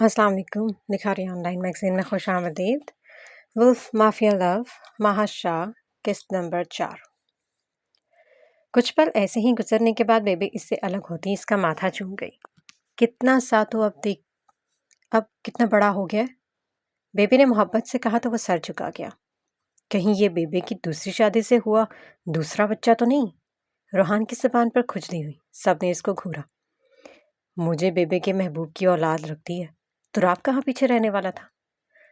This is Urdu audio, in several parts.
السلام علیکم۔ لکھاری آن لائن میگزین میں خوش آمدید۔ ولف مافیا لو، ماہا شاہ، قسط نمبر 4۔ کچھ پل ایسے ہی گزرنے کے بعد بیبی اس سے الگ ہوتی اس کا ماتھا چوم گئی۔ کتنا سا تو اب کتنا بڑا ہو گیا ہے؟ بیبی نے محبت سے کہا تو وہ سر جھکا گیا۔ کہیں یہ بیبی کی دوسری شادی سے ہوا دوسرا بچہ تو نہیں؟ روحان کی زبان پر کھجلی ہوئی۔ سب نے اس کو گھورا۔ مجھے بیبی کے محبوب کی اولاد لگتی ہے تو رات کہاں پیچھے رہنے والا تھا؟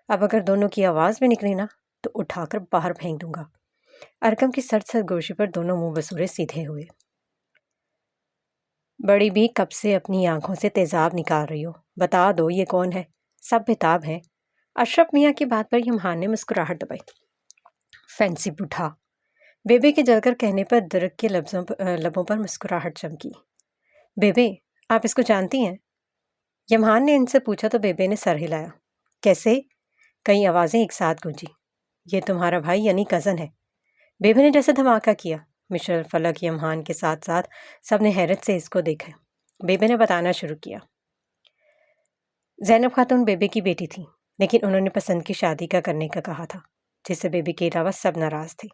اب اگر دونوں کی آواز بھی نکلی نا تو اٹھا کر باہر پھینک دوں گا۔ ارکم کی سرد سرگوشی پر دونوں منہ بسورے سیدھے ہوئے۔ بڑی بھی کب سے اپنی آنکھوں سے تیزاب نکال رہی ہو، بتا دو یہ کون ہے؟ سب بےتاب ہیں۔ اشرف میاں کی بات پر یمہان نے مسکراہٹ دبائی۔ فینسی بوڑھا، بیبے کے جل کر کہنے پر درک کے لبوں پر مسکراہٹ چمکی۔ بیبے، آپ اس کو جانتی ہیں؟ یمہان نے ان سے پوچھا تو بیبے نے سر ہلایا۔ کیسے؟ کئی آوازیں ایک ساتھ گونجی۔ یہ تمہارا بھائی یعنی کزن ہے۔ بیبے نے جیسے دھماکہ کیا۔ مشرل فلک یمہان کے ساتھ ساتھ سب نے حیرت سے اس کو دیکھا۔ بیبے نے بتانا شروع کیا۔ زینب خاتون بیبے کی بیٹی تھی، لیکن انہوں نے پسند کی شادی کا کرنے کا کہا تھا، جس سے بیبے کے علاوہ سب ناراض تھے۔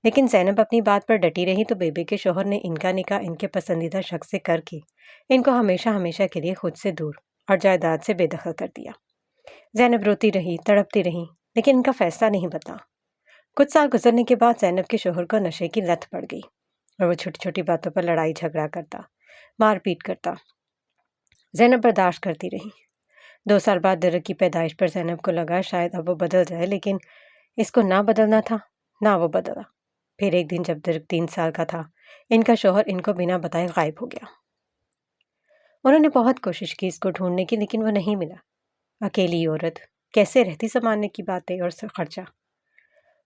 لیکن زینب اپنی بات پر ڈٹی رہی تو بیبے کے شوہر نے ان کا نکاح ان کے پسندیدہ شخص سے کر کے ان کو ہمیشہ ہمیشہ کے لیے خود سے دور اور جائیداد سے بے دخل کر دیا۔ زینب روتی رہی، تڑپتی رہی، لیکن ان کا فیصلہ نہیں بدلا۔ کچھ سال گزرنے کے بعد زینب کے شوہر کو نشے کی لت پڑ گئی اور وہ چھوٹی چھوٹی باتوں پر لڑائی جھگڑا کرتا، مار پیٹ کرتا۔ زینب برداشت کرتی رہی۔ 2 سال بعد درک کی پیدائش پر زینب کو لگا شاید اب وہ بدل جائے، لیکن اس کو نہ بدلنا تھا، نہ وہ بدلا۔ پھر ایک دن جب درک 3 سال کا تھا، ان کا شوہر ان کو بنا بتائے غائب ہو گیا۔ انہوں نے بہت کوشش کی اس کو ڈھونڈنے کی، لیکن وہ نہیں ملا۔ اکیلی عورت کیسے رہتی زمانے کی باتیں اور خرچہ؟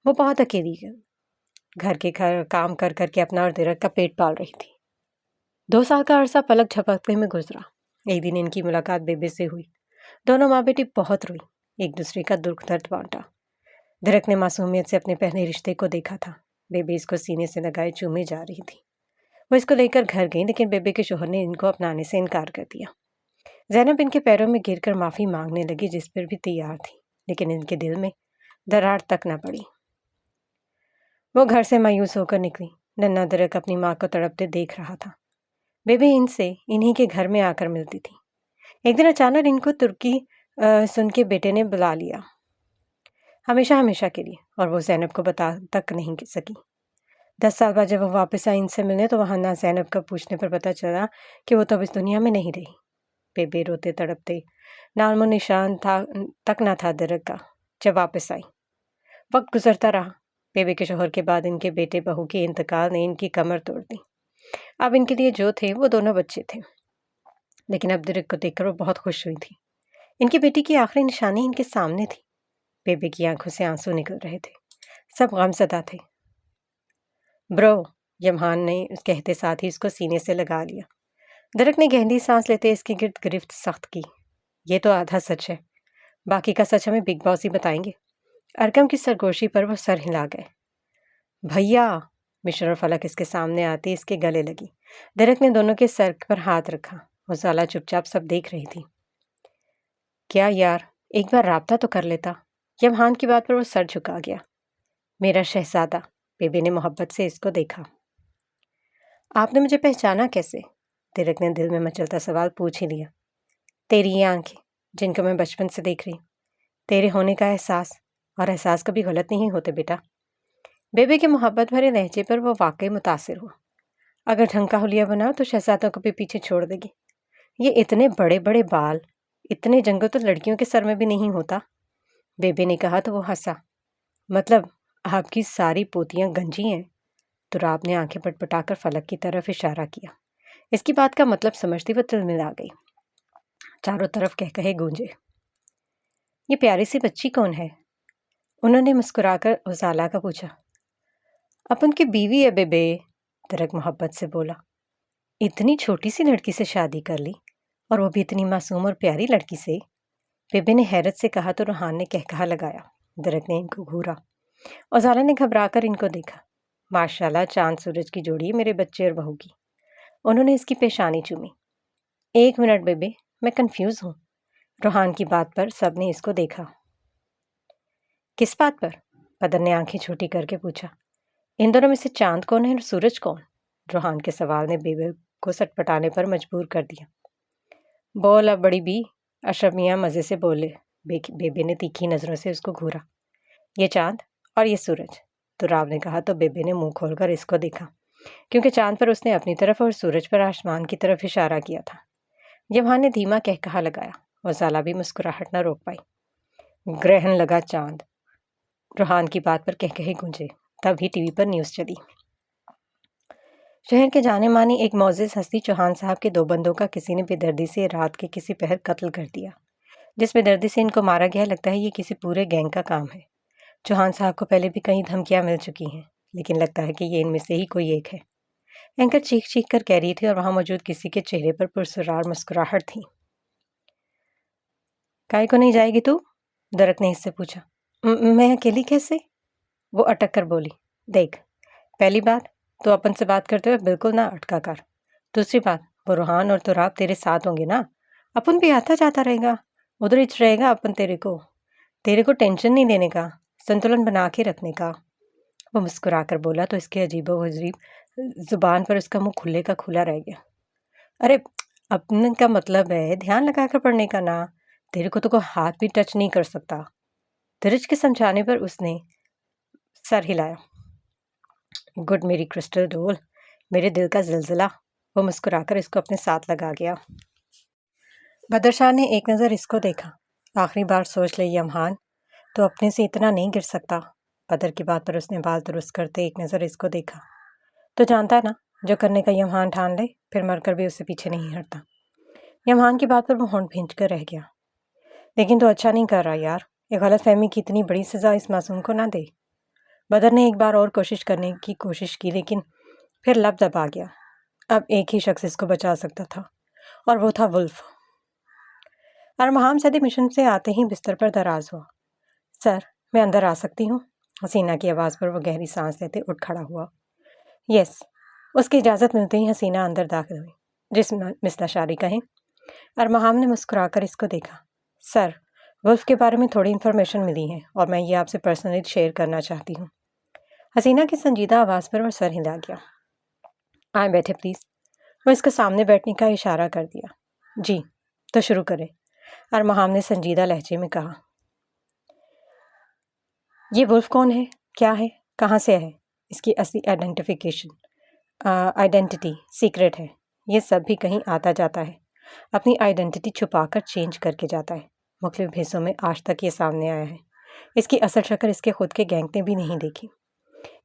وہ بہت اکیلی گھر کے کام کر کر کے اپنا اور درک کا پیٹ پال رہی تھی۔ 2 سال کا عرصہ پلک جھپکنے میں گزرا۔ ایک دن ان کی ملاقات بیبے سے ہوئی۔ دونوں ماں بیٹی بہت روئی، ایک دوسرے کا دکھ درد بانٹا۔ درک نے معصومیت سے اپنے پہلے رشتے کو دیکھا تھا۔ بیبی اس کو سینے سے لگائے چومے جا رہی تھی۔ وہ اس کو لے کر گھر گئی، لیکن بیبے کے شوہر نے ان کو اپنانے سے انکار کر دیا۔ زینب ان کے پیروں میں گر کر معافی مانگنے لگی، جس پر بھی تیار تھی، لیکن ان کے دل میں دراڑ تک نہ پڑی۔ وہ گھر سے مایوس ہو کر نکلی۔ ننھا درک اپنی ماں کو تڑپتے دیکھ رہا تھا۔ بیبی ان سے انہی کے گھر میں آ کر ملتی تھی۔ ایک دن اچانک ان کو ترکی سن کے بیٹے نے بلا لیا، ہمیشہ ہمیشہ کے لیے، اور وہ زینب کو بتا تک نہیں سکی۔ 10 سال بعد جب وہ واپس آئی ان سے ملنے تو وہاں نہ زینب کا پوچھنے پر پتہ چلا کہ وہ تو اب اس دنیا میں نہیں رہی۔ بیبی روتے تڑپتے نام و نشان تک نہ تھا درک کا جب واپس آئی۔ وقت گزرتا رہا۔ بیبی کے شوہر کے بعد ان کے بیٹے بہو کے انتقال نے ان کی کمر توڑ دی۔ اب ان کے لیے جو تھے وہ دونوں بچے تھے، لیکن اب درک کو دیکھ کر وہ بہت خوش ہوئی تھی۔ ان کی بیٹی کی آخری نشانی ان کے سامنے تھی۔ بیبی کی آنکھوں سے آنسو نکل رہے تھے۔ سب غم زدہ تھے۔ برو، یمہان نے اس کہتے ساتھ ہی اس کو سینے سے لگا لیا۔ درک نے گہری سانس لیتے اس کی گرد گرفت سخت کی۔ یہ تو آدھا سچ ہے، باقی کا سچ ہمیں بگ باس ہی بتائیں گے۔ ارکم کی سرگوشی پر وہ سر ہلا گئے۔ بھیا! مشرل فلک اس کے سامنے آتی اس کے گلے لگی۔ درک نے دونوں کے سر پر ہاتھ رکھا۔ غزالہ چپ چاپ سب دیکھ رہی تھی۔ کیا یار، ایک بار رابطہ تو کر لیتا۔ یمہان کی بات پر وہ سر جھکا گیا۔ میرا شہزادہ، بیبی نے محبت سے اس کو دیکھا۔ آپ نے مجھے پہچانا کیسے؟ درک نے دل میں مچلتا سوال پوچھ ہی لیا۔ تیری یہ آنکھیں جن کو میں بچپن سے دیکھ رہی، تیرے ہونے کا احساس، اور احساس کبھی غلط نہیں ہوتے بیٹا۔ بیبی کے محبت بھرے لہجے پر وہ واقعی متاثر ہوا۔ اگر ڈھنگ کا حلیہ بنا تو شہزادوں کو بھی پیچھے چھوڑ دے گی۔ یہ اتنے بڑے بڑے بال، اتنے جنگل تو لڑکیوں کے سر میں بھی نہیں ہوتا۔ بیبی نے کہا تو وہ ہنسا۔ مطلب آپ کی ساری پوتیاں گنجی ہیں؟ تراب نے آنکھیں پٹپٹا کر فلک کی طرف اشارہ کیا۔ اس کی بات کا مطلب سمجھتی وہ تلملا گئی۔ چاروں طرف کہے گونجے۔ یہ پیاری سی بچی کون ہے؟ انہوں نے مسکرا کر غزالہ کا پوچھا۔ اپن کی بیوی ہے بیبے، درک محبت سے بولا۔ اتنی چھوٹی سی لڑکی سے شادی کر لی، اور وہ بھی اتنی معصوم اور پیاری لڑکی سے؟ بیبے نے حیرت سے کہا تو روحان نے کہا لگایا۔ درک نے ان کو گھورا۔ غزالہ نے گھبرا کر ان کو دیکھا۔ ماشاءاللہ، چاند سورج کی جوڑی میرے بچے اور بہو کی۔ انہوں نے اس کی پیشانی چومی۔ 1 منٹ بیبے، میں کنفیوز ہوں۔ روحان کی بات پر سب نے اس کو دیکھا۔ کس بات پر؟ بدر نے آنکھیں چھوٹی کر کے پوچھا۔ ان دونوں میں سے چاند کون ہے اور سورج کون؟ روحان کے سوال نے بیبے کو سٹپٹانے پر مجبور کر دیا۔ بول اب بڑی بی، اشرف میاں مزے سے بولے۔ بیبے نے تیکھی نظروں سے اس کو گھورا۔ یہ چاند اور یہ سورج، تو راب نے کہا تو بیبے نے منہ کھول کر اس کو دیکھا، کیونکہ چاند پر اس نے اپنی طرف اور سورج پر آسمان کی طرف اشارہ کیا تھا۔ یوہان نے دھیما کہا لگایا۔ وہ زالہ بھی مسکراہٹ نہ روک پائی۔ گرہن لگا چاند۔ روحان کی بات پر کہے گونجے۔ تبھی ٹی وی پر نیوز چلی۔ شہر کے جانے مانی ایک معزز ہستی چوہان صاحب کے 2 بندوں کا کسی نے بے دردی سے رات کے کسی پہر قتل کر دیا۔ جس بے دردی سے ان کو مارا گیا لگتا ہے یہ کسی پورے گینگ کا کام ہے۔ چوہان صاحب کو پہلے بھی کئی دھمکیاں مل چکی ہیں، لیکن لگتا ہے کہ یہ ان میں سے ہی کوئی ایک ہے۔ اینکر چیخ چیخ کر کہہ رہی تھی اور وہاں موجود کسی کے چہرے پر پرسرار مسکراہٹ تھی۔ کائے کو نہیں جائے گی تو؟ درک نے اس سے پوچھا۔ میں اکیلی کیسے؟ وہ اٹک کر بولی۔ دیکھ، پہلی بات تو اپن سے بات کرتے ہوئے بالکل نہ اٹکا کر۔ دوسری بات، وہ روحان اور تراب تیرے ساتھ ہوں گے نا، اپن بھی آتا جاتا رہے گا، ادھر ہچ رہے گا اپن تیرے کو ٹینشن نہیں دینے کا، سنتولن بنا کے رکھنے کا۔ وہ مسکرا کر بولا تو اس کے عجیب و غریب زبان پر اس کا منہ کھلے کا کھلا رہ گیا۔ ارے اپنے کا مطلب ہے دھیان لگا کر پڑھنے کا نا، تیرے کو تو کوئی ہاتھ بھی ٹچ نہیں کر سکتا۔ درج کے سمجھانے پر اس نے سر ہلایا۔ گڈ میری کرسٹل ڈول، میرے دل کا زلزلہ۔ وہ مسکرا کر اس کو اپنے ساتھ لگا گیا۔ بدر شاہ نے ایک نظر اس کو دیکھا۔ آخری بار سوچ لے یمہان، تو اپنے سے اتنا نہیں گر سکتا۔ بدر کی بات پر اس نے بال درست کرتے ایک نظر اس کو دیکھا۔ تو جانتا ہے نا، جو کرنے کا یمہان ٹھان لے پھر مر کر بھی اس سے پیچھے نہیں ہٹتا۔ یمہان کی بات پر وہ ہونٹ بھینچ کر رہ گیا۔ لیکن تو اچھا نہیں کر رہا یار، ایک غلط فہمی کی اتنی بڑی سزا اس معصوم کو نہ دے۔ بدر نے ایک بار اور کوشش کرنے کی کوشش کی لیکن پھر لب دبا گیا۔ اب ایک ہی شخص اس کو بچا سکتا تھا اور وہ تھا ولف۔ ارمہام صدی مشن سے آتے ہی بستر پر دراز ہوا۔ سر، میں اندر آ سکتی ہوں؟ حسینہ کی آواز پر وہ گہری سانس لیتے اٹھ کھڑا ہوا۔ یس۔ اس کی اجازت ملتے ہی حسینہ اندر داخل ہوئی۔ جس مسئلہ شاری کہیں۔ ارمہام نے مسکرا کر اس کو دیکھا۔ سر، ولف کے بارے میں تھوڑی انفارمیشن ملی ہے اور میں یہ آپ سے پرسنلی شیئر کرنا چاہتی ہوں۔ حسینہ کی سنجیدہ آواز پر وہ سر ہلا گیا۔ آئیں بیٹھے پلیز۔ وہ اس کو سامنے بیٹھنے کا اشارہ کر دیا۔ جی، تو شروع کریں، ارمہام نے سنجیدہ لہجے میں کہا۔ یہ ولف کون ہے، کیا ہے، کہاں سے ہے؟ اس کی اصلی آئیڈینٹی سیکرٹ ہے۔ یہ سب بھی کہیں آتا جاتا ہے، اپنی آئیڈینٹی چھپا کر چینج کر کے جاتا ہے۔ مختلف حصوں میں آج تک یہ سامنے آیا ہے۔ اس کی اصل شکل اس کے خود کے گینگ نے بھی نہیں دیکھی۔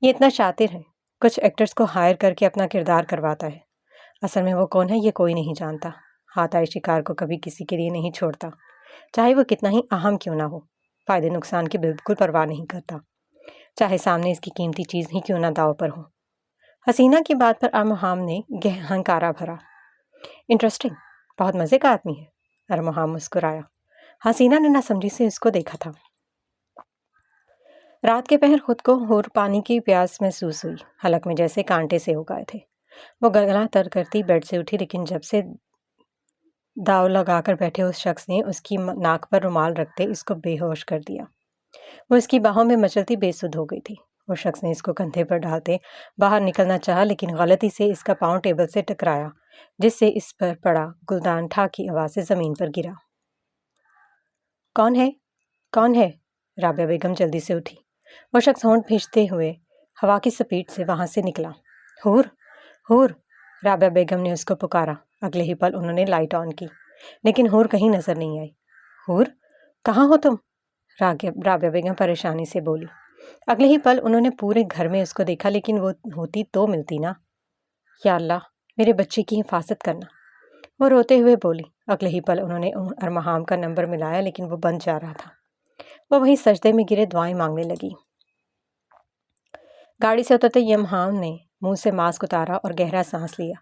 یہ اتنا شاطر ہے، کچھ ایکٹرز کو ہائر کر کے اپنا کردار کرواتا ہے۔ اصل میں وہ کون ہے یہ کوئی نہیں جانتا۔ ہاتھ آئے شکار کو کبھی کسی کے لیے نہیں چھوڑتا، چاہے وہ کتنا ہی اہم کیوں نہ ہو۔ فائدے نقصان کی بالکل پرواہ نہیں کرتا، چاہے سامنے اس کی قیمتی چیز ہی کیوں نہ داؤ پر ہو۔ حسینہ کی بات پر ارمہام نے ہنکارا بھرا۔ انٹرسٹنگ، بہت مزے کا آدمی ہے۔ ارمہام مسکرایا۔ حسینہ نے نہ سمجھی سے اس کو دیکھا تھا۔ رات کے پہر خود کو ہور پانی کی پیاس محسوس ہوئی، حلق میں جیسے کانٹے سے ہو گئے تھے۔ وہ گلا تر کرتی بیڈ سے اٹھی لیکن جب سے داؤ لگا کر بیٹھے اس شخص نے اس کی ناک پر رومال رکھتے اس کو بے ہوش کر دیا۔ وہ اس کی باہوں میں مچلتی بے سدھ ہو گئی تھی۔ اس شخص نے اس کو کندھے پر ڈالتے باہر نکلنا چاہا لیکن غلطی سے اس کا پاؤں ٹیبل سے ٹکرایا، جس سے اس پر پڑا گلدان ٹھا کی آواز سے زمین پر گرا۔ کون ہے؟ کون ہے؟ رابعہ بیگم جلدی سے اٹھی۔ وہ شخص ہونٹ بھیجتے ہوئے ہوا کی سپیڈ سے وہاں سے نکلا۔ ہور، ہور، رابعہ بیگم نے اس کو پکارا۔ اگلے ہی پل انہوں نے لائٹ آن کی لیکن ہور کہیں نظر نہیں آئی۔ ہور، کہاں ہو تم؟ رابعہ بیگم پریشانی سے بولی۔ اگلے ہی پل انہوں نے پورے گھر میں اس کو دیکھا لیکن وہ ہوتی تو ملتی نا۔ یا اللہ، میرے بچے کی حفاظت کرنا، وہ روتے ہوئے بولی۔ اگلے ہی پل انہوں نے ارمہام کا نمبر ملایا لیکن وہ بند جا رہا تھا۔ وہ وہیں سجدے میں گرے دعائیں مانگنے لگی۔ گاڑی سے اترتے یمہام نے منہ سے ماسک اتارا اور گہرا سانس لیا،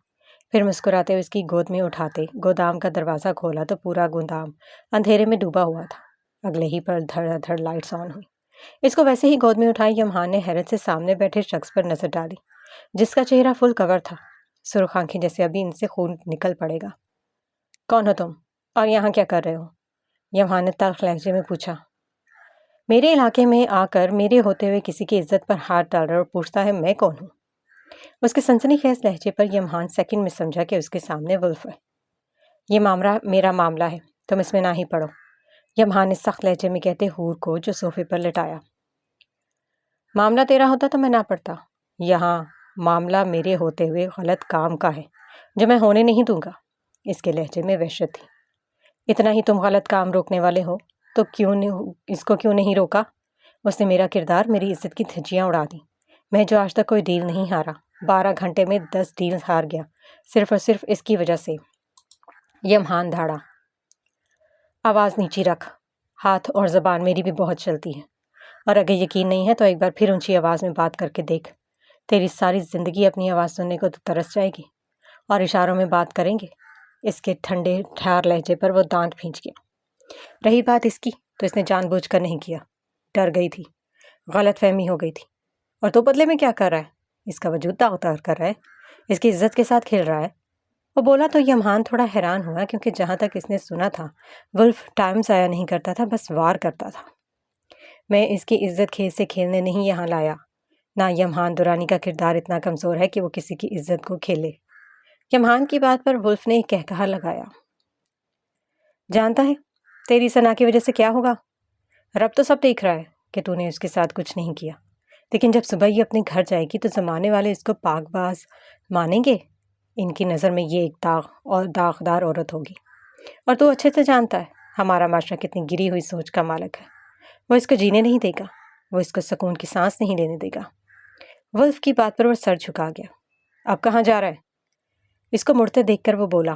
پھر مسکراتے ہوئے اس کی گود میں اٹھاتے گودام کا دروازہ کھولا تو پورا گودام اندھیرے میں ڈوبا ہوا تھا۔ اگلے ہی پر دھڑ دھڑ لائٹس آن ہوئی۔ اس کو ویسے ہی گود میں اٹھائی یمہان نے حیرت سے سامنے بیٹھے شخص پر نظر ڈالی جس کا چہرہ فل کور تھا، سرخ آنکھیں جیسے ابھی ان سے خون نکل پڑے گا۔ کون ہو تم اور یہاں کیا کر رہے ہو؟ یمہان نے تلخ لہجے میں پوچھا۔ میرے علاقے میں آ کر میرے ہوتے ہوئے کسی کی عزت پر ہاتھ ڈال رہا اور پوچھتا ہے میں کون ہوں؟ اس کے سنسنی خیز لہجے پر یمہان سیکنڈ میں سمجھا کہ اس کے سامنے ولف ہے۔ یہ معاملہ میرا معاملہ ہے، تم اس میں نہ ہی پڑو، یمہان نے سخت لہجے میں کہتے حور کو جو صوفے پر لٹایا۔ معاملہ تیرا ہوتا تو میں نہ پڑتا، یہاں معاملہ میرے ہوتے ہوئے غلط کام کا ہے جو میں ہونے نہیں دوں گا۔ اس کے لہجے میں وحشت تھی۔ اتنا ہی تم غلط کام روکنے والے ہو تو اس کو کیوں نہیں روکا؟ اس نے میرا کردار، میری عزت کی دھجیاں اڑا دی۔ میں جو آج تک کوئی ڈیل نہیں ہارا، 12 گھنٹے میں 10 ڈیل ہار گیا، صرف اور صرف اس کی وجہ سے۔ یمہان دھاڑا۔ آواز نیچی رکھ، ہاتھ اور زبان میری بھی بہت چلتی ہے، اور اگر یقین نہیں ہے تو ایک بار پھر اونچی آواز میں بات کر کے دیکھ۔ تیری ساری زندگی اپنی آواز سننے کو تو ترس جائے گی، اور اشاروں میں بات کریں گے۔ اس کے ٹھنڈے ٹھار لہجے پر وہ دانت بھینچ گیا۔ رہی بات اس کی تو اس نے جان بوجھ کر نہیں کیا، ڈر گئی تھی، غلط فہمی ہو گئی تھی۔ اور تو بدلے میں کیا کر رہا ہے؟ اس کا وجود داغدار کر رہا ہے، اس کی عزت کے ساتھ کھیل رہا ہے۔ وہ بولا تو یمہان تھوڑا حیران ہوا، کیونکہ جہاں تک اس نے سنا تھا ولف ٹائم ضائع نہیں کرتا تھا، بس وار کرتا تھا۔ میں اس کی عزت کھیل سے کھیلنے نہیں یہاں لایا، نہ یمہان دورانی کا کردار اتنا کمزور ہے کہ وہ کسی کی عزت کو کھیلے۔ یمہان کی بات پر ولف نے ایک کہکہا لگایا۔ جانتا ہے تیری ثنا کی وجہ سے کیا ہوگا؟ رب تو سب دیکھ رہا ہے کہ تو نے اس کے ساتھ کچھ نہیں کیا، لیکن جب صبح یہ اپنے گھر جائے گی تو زمانے والے اس کو پاک باز مانیں گے۔ ان کی نظر میں یہ ایک داغدار عورت ہوگی، اور تو اچھے سے جانتا ہے ہمارا معاشرہ کتنی گری ہوئی سوچ کا مالک ہے۔ وہ اس کو جینے نہیں دے گا، وہ اس کو سکون کی سانس نہیں لینے دے گا۔ ولف کی بات پر وہ سر جھکا گیا۔ اب کہاں جا رہا ہے؟ اس کو مڑتے دیکھ کر وہ بولا،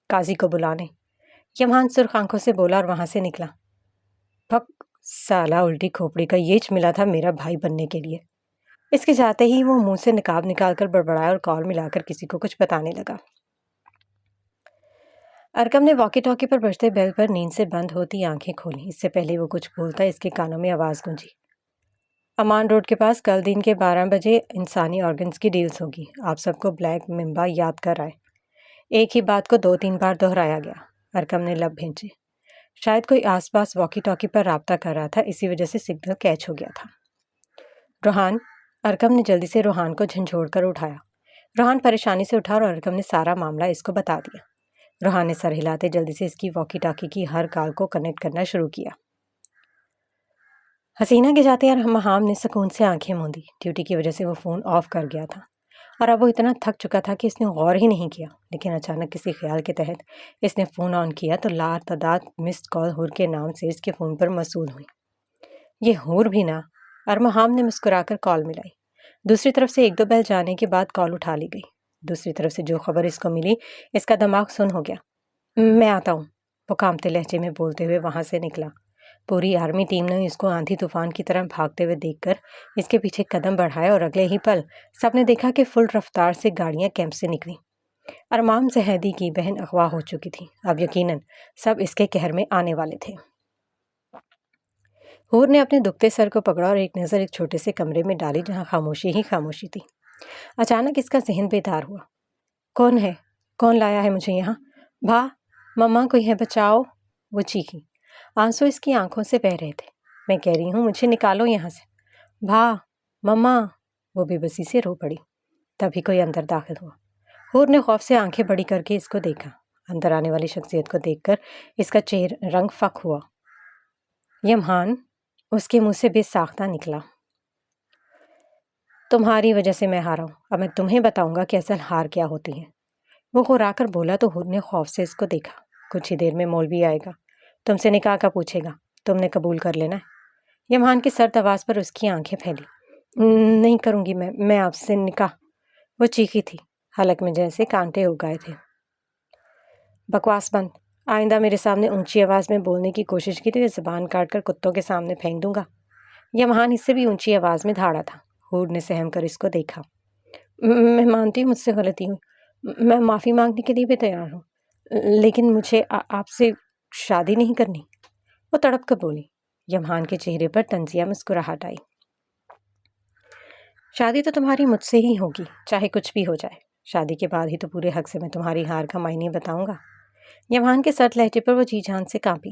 قاضی کو بلانے۔ یمہان سرخ آنکھوں سے بولا اور وہاں سے نکلا۔ پھک سالہ الٹی کھوپڑی کا یہ ملا تھا میرا بھائی بننے کے لیے۔ اس کے جاتے ہی وہ منہ سے نقاب نکال کر بڑبڑایا اور کال ملا کر کسی کو کچھ بتانے لگا۔ ارکم نے واکی ٹاکی پر بجتے بیل پر نیند سے بند ہوتی آنکھیں کھولیں۔ اس سے پہلے وہ کچھ بولتا اس کے کانوں میں آواز گونجی۔ امان روڈ کے پاس کل دن کے 12 بجے انسانی آرگنز کی ڈیلز ہوگی۔ آپ سب کو بلیک ممبا یاد کر آئے۔ ایک ہی بات کو 2-3 بار دہرایا گیا۔ ارکم نے لب بھینچے۔ شاید کوئی آس پاس واکی ٹاکی پر رابطہ کر رہا تھا، اسی وجہ سے سگنل کیچ ہو گیا تھا۔ روحان، ارکم نے جلدی سے روحان کو جھنجھوڑ کر اٹھایا۔ روحان پریشانی سے اٹھا اور ارکم نے سارا معاملہ اس کو بتا دیا۔ روحان نے سر ہلاتے جلدی سے اس کی واکی ٹاکی کی ہر کال کو کنیکٹ کرنا شروع کیا۔ حسینہ کے جاتے مہام نے سکون سے آنکھیں موندی۔ ڈیوٹی کی وجہ سے وہ فون آف کر گیا تھا، اور اب وہ اتنا تھک چکا تھا کہ اس نے غور ہی نہیں کیا، لیکن اچانک کسی خیال کے تحت اس نے فون آن کیا تو لاتعداد مسڈ کال حور کے نام سے اس کے فون پر موصول ہوئی۔ یہ حور بھی نہ، ارمہام نے مسکرا کر کال ملائی۔ دوسری طرف سے 1-2 بیل جانے کے بعد کال اٹھا لی گئی۔ دوسری طرف سے جو خبر اس کو ملی، اس کا دماغ سن ہو گیا۔ میں آتا ہوں، وہ کامتے لہجے میں بولتے ہوئے وہاں سے نکلا۔ پوری آرمی ٹیم نے اس کو آندھی طوفان کی طرح بھاگتے ہوئے دیکھ کر اس کے پیچھے قدم بڑھائے، اور اگلے ہی پل سب نے دیکھا کہ فل رفتار سے گاڑیاں کیمپ سے نکلیں۔ ارمام زہیدی کی بہن اغوا ہو چکی تھی، اب یقیناً سب اس کے قہر میں آنے والے تھے۔ حور نے اپنے دکھتے سر کو پکڑا اور ایک نظر ایک چھوٹے سے کمرے میں ڈالی جہاں خاموشی ہی خاموشی تھی۔ اچانک اس کا ذہن بیدار ہوا۔ کون ہے؟ کون لایا ہے مجھے یہاں؟ بھا، مما کوئی ہے، بچاؤ! وہ چیخی۔ آنسو اس کی آنکھوں سے بہہ رہے تھے۔ میں کہہ رہی ہوں مجھے نکالو یہاں سے۔ بھا، مما! وہ بے بسی سے رو پڑی۔ تبھی کوئی اندر داخل ہوا۔ حور نے خوف سے آنکھیں بڑی کر کے اس کو دیکھا۔ اندر آنے والی شخصیت کو دیکھ کر اس کا رنگ فک ہوا۔ یمہان، اس کے منہ سے بے ساختہ نکلا۔ تمہاری وجہ سے میں ہارا ہوں، اب میں تمہیں بتاؤں گا کہ اصل ہار کیا ہوتی ہے۔ وہ غرا کر بولا تو حور نے خوف سے اس کو دیکھا۔ کچھ ہی دیر میں مولوی آئے گا، تم سے نکاح کا پوچھے گا، تم نے قبول کر لینا ہے۔ یمہان کی سرد آواز پر اس کی آنکھیں پھیلی۔ نہیں کروں گی میں آپ سے نکاح، وہ چیخی تھی، حلق میں جیسے کانٹے اگ گئے تھے۔ بکواس بند، آئندہ میرے سامنے اونچی آواز میں بولنے کی کوشش کی تو یہ زبان کاٹ کر کتوں کے سامنے پھینک دوں گا۔ یمہان اس سے بھی اونچی آواز میں دھاڑا تھا۔ حور نے سہم کر اس کو دیکھا۔ میں مانتی ہوں مجھ سے غلطی ہوئی، میں معافی مانگنے کے لیے بھی تیار ہوں، لیکن مجھے آپ سے شادی نہیں کرنی، وہ تڑپ کر بولی۔ یمہان کے چہرے پر طنزیہ مسکراہٹ آئی۔ شادی تو تمہاری مجھ سے ہی ہوگی، چاہے کچھ بھی ہو جائے۔ شادی کے بعد ہی تو پورے حق سے میں تمہاری ہار کا معنی بتاؤں گا۔ یمہان کے سرد لہجے پر وہ جی جان سے کانپی۔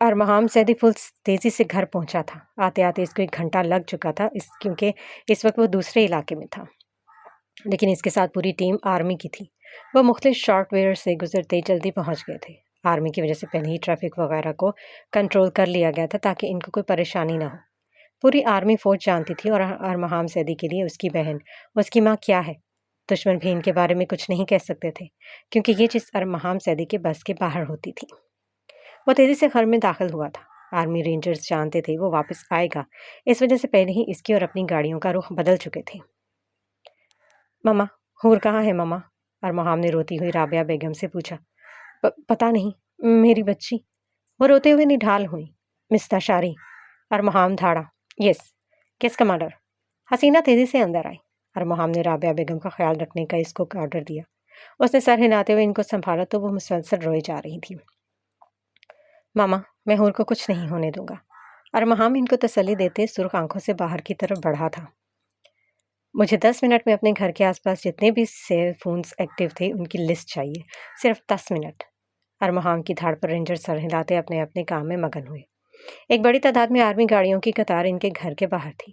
ارمہام سیدی فل تیزی سے گھر پہنچا تھا. آتے آتے اس کو 1 گھنٹہ لگ چکا تھا کیونکہ اس وقت وہ دوسرے علاقے میں تھا، لیکن اس کے ساتھ پوری ٹیم آرمی کی تھی. وہ مختلف شارٹ ویئر سے گزرتے جلدی پہنچ گئے تھے. آرمی کی وجہ سے پہلے ہی ٹریفک وغیرہ کو کنٹرول کر لیا گیا تھا تاکہ ان کو کوئی پریشانی نہ ہو. پوری آرمی فوج جانتی تھی اور ارمہام سیدی کے لیے اس کی بہن، اس کی ماں کیا ہے. دشمن بھی ان کے بارے میں کچھ نہیں کہہ سکتے تھے کیونکہ یہ چیز ارمہام سیدی کے بس کے باہر ہوتی تھی. وہ تیزی سے گھر میں داخل ہوا تھا. آرمی رینجرز جانتے تھے وہ واپس آئے گا، اس وجہ سے پہلے ہی اس کی اور اپنی گاڑیوں کا رخ بدل چکے تھے. ماما، حور کہاں ہے ماما؟ ارمہام نے روتی ہوئی رابعہ بیگم سے پوچھا. پتہ نہیں، میری بچی. وہ روتے ہوئے نڈھال ہوئی. مستا شاری. ارمہام دھاڑا. یس کمانڈر. حسینہ تیزی سے اندر آئی. ارمہام نے رابعہ بیگم کا خیال رکھنے کا اس کو آرڈر دیا. اس نے سر ہلاتے ہوئے ان کو سنبھالا تو وہ مسلسل روئے جا رہی تھی. ماما، میں حور کو کچھ نہیں ہونے دوں گا. ارمہام ان کو تسلی دیتے سرخ آنکھوں سے باہر کی طرف بڑھا تھا. مجھے 10 منٹ میں اپنے گھر کے آس پاس جتنے بھی سیل فونز ایکٹیو تھے ان کی لسٹ چاہیے. صرف 10 منٹ. ارمہام کی دھاڑ پر رینجر سر ہلاتے اپنے اپنے کام میں مگن ہوئے. ایک بڑی تعداد میں آرمی گاڑیوں کی قطار ان کے گھر کے باہر تھی.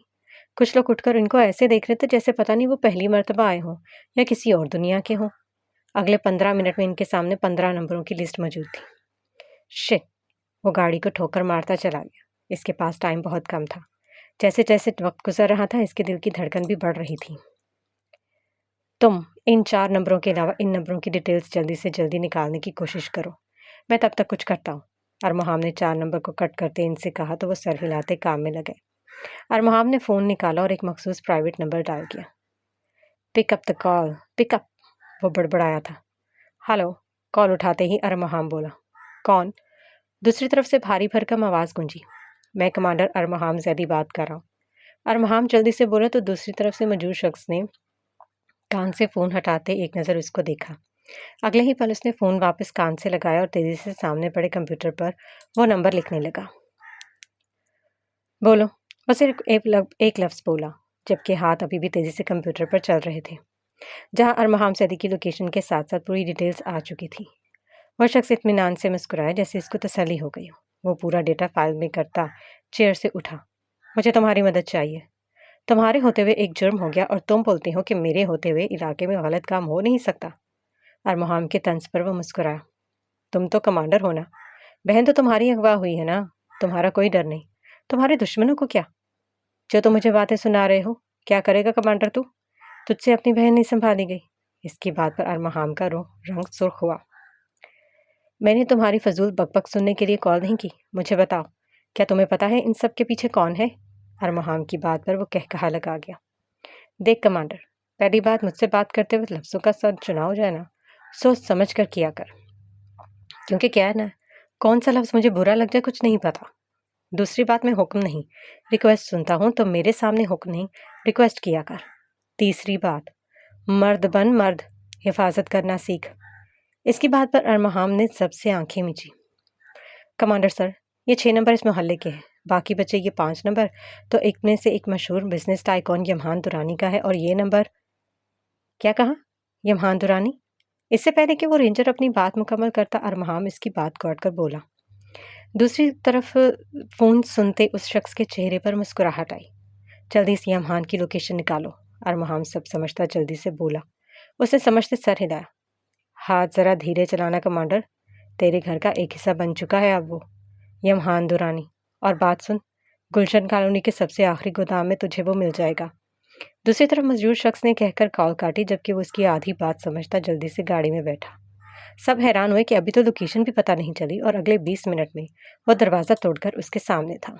کچھ لوگ اٹھ کر ان کو ایسے دیکھ رہے تھے جیسے پتہ نہیں وہ پہلی مرتبہ آئے ہوں یا کسی اور دنیا کے ہوں. اگلے 15 منٹ میں ان کے سامنے 15 نمبروں کی لسٹ موجود تھی. شٹ! وہ گاڑی کو ٹھوکر مارتا چلا گیا. اس کے پاس ٹائم بہت کم تھا. جیسے جیسے وقت گزر رہا تھا اس کے دل کی دھڑکن بھی بڑھ رہی تھی. تم ان 4 نمبروں کے علاوہ ان نمبروں کی ڈیٹیلز جلدی سے جلدی نکالنے کی کوشش کرو. میں تب تک کچھ کرتا ہوں. ارمہام نے 4 نمبر کو کٹ کرتے ان سے کہا تو وہ سر ہلاتے کام میں لگے. ارمہام نے فون نکالا اور ایک مخصوص پرائیویٹ نمبر ڈائل کیا. پک اپ دا کال. پک اپ. وہ بڑبڑایا تھا. ہلو. کال اٹھاتے ہی ارمہام بولا. کون؟ دوسری طرف سے بھاری بھرکم آواز گونجی. میں کمانڈر ارمہام زیدی بات کر رہا ہوں. ارمہام جلدی سے بولا تو دوسری طرف سے موجود شخص نے کان سے فون ہٹاتے ایک نظر اس کو دیکھا. اگلے ہی پل اس نے فون واپس کان سے لگایا اور تیزی سے سامنے پڑے کمپیوٹر پر وہ نمبر لکھنے لگا. بولو. وہ صرف ایک لفظ بولا جبکہ ہاتھ ابھی بھی تیزی سے کمپیوٹر پر چل رہے تھے جہاں ارمہام سیدی کی لوکیشن کے ساتھ ساتھ پوری ڈیٹیلز آ چکی تھی. وہ شخص اطمینان سے مسکرایا جیسے اس کو تسلی ہو گئی ہو. وہ پورا ڈیٹا فائل میں کرتا چیئر سے اٹھا. مجھے تمہاری مدد چاہیے. تمہارے ہوتے ہوئے ایک جرم ہو گیا اور تم بولتے ہو کہ میرے ہوتے ہوئے علاقے میں غلط کام ہو نہیں سکتا. ارمہام کے طنز پر وہ مسکرایا. تم تو کمانڈر ہو نا. بہن تو تمہاری اغوا ہوئی ہے نا. تمہارا کوئی ڈر نہیں. تمہارے دشمنوں کو کیا؟ جو تم مجھے باتیں سنا رہے ہو کیا کرے گا کمانڈر تو؟ تجھ سے اپنی بہن نہیں سنبھالی گئی. اس کی بات پر ارمہام کا رنگ سرخ ہوا. میں نے تمہاری فضول بک بک سننے کے لیے کال نہیں کی. مجھے بتاؤ کیا تمہیں پتا ہے ان سب کے پیچھے کون ہے؟ ارمہام کی بات پر وہ کہا لگا گیا. دیکھ کمانڈر، پہلی بات مجھ سے بات کرتے وقت لفظوں کا چناؤ جو ہے نا سوچ سمجھ کر کیا کر، کیونکہ کیا ہے نا کون سا لفظ مجھے برا لگ جائے کچھ نہیں پتا. دوسری بات میں حکم نہیں ریکویسٹ سنتا ہوں تو میرے سامنے حکم نہیں ریکویسٹ کیا کر. تیسری بات مرد بن مرد، حفاظت کرنا سیکھ. اس کی بات پر ارمہام نے سب سے آنکھیں میچی. کمانڈر سر، یہ 6 نمبر اس محلے کے ہیں، باقی بچے یہ 5 نمبر تو ایک میں سے ایک مشہور بزنس ٹائکون یمہان دورانی کا ہے اور یہ نمبر. کیا کہا؟ یمہان دورانی؟ اس سے پہلے کہ وہ رینجر اپنی بات مکمل کرتا ارمہام اس کی بات کاٹ کر بولا. دوسری طرف فون سنتے اس شخص کے چہرے پر مسکراہٹ آئی. جلدی سے یمہان کی لوکیشن نکالو. ارمہام سب سمجھتا جلدی سے بولا. اس نے سمجھتے سر ہلایا. ہاتھ ذرا دھیرے چلانا کمانڈر، تیرے گھر کا ایک حصہ بن چکا ہے اب وہ یمہان دورانی. اور بات سن، گلشن کالونی کے سب سے آخری گودام میں تجھے وہ مل جائے گا. دوسری طرف موجود شخص نے کہہ کر کال کاٹی جبکہ وہ اس کی آدھی بات سمجھتا جلدی سے گاڑی میں بیٹھا. سب حیران ہوئے کہ ابھی تو لوکیشن بھی پتہ نہیں چلی اور اگلے 20 منٹ میں وہ دروازہ توڑ کر اس کے سامنے تھا.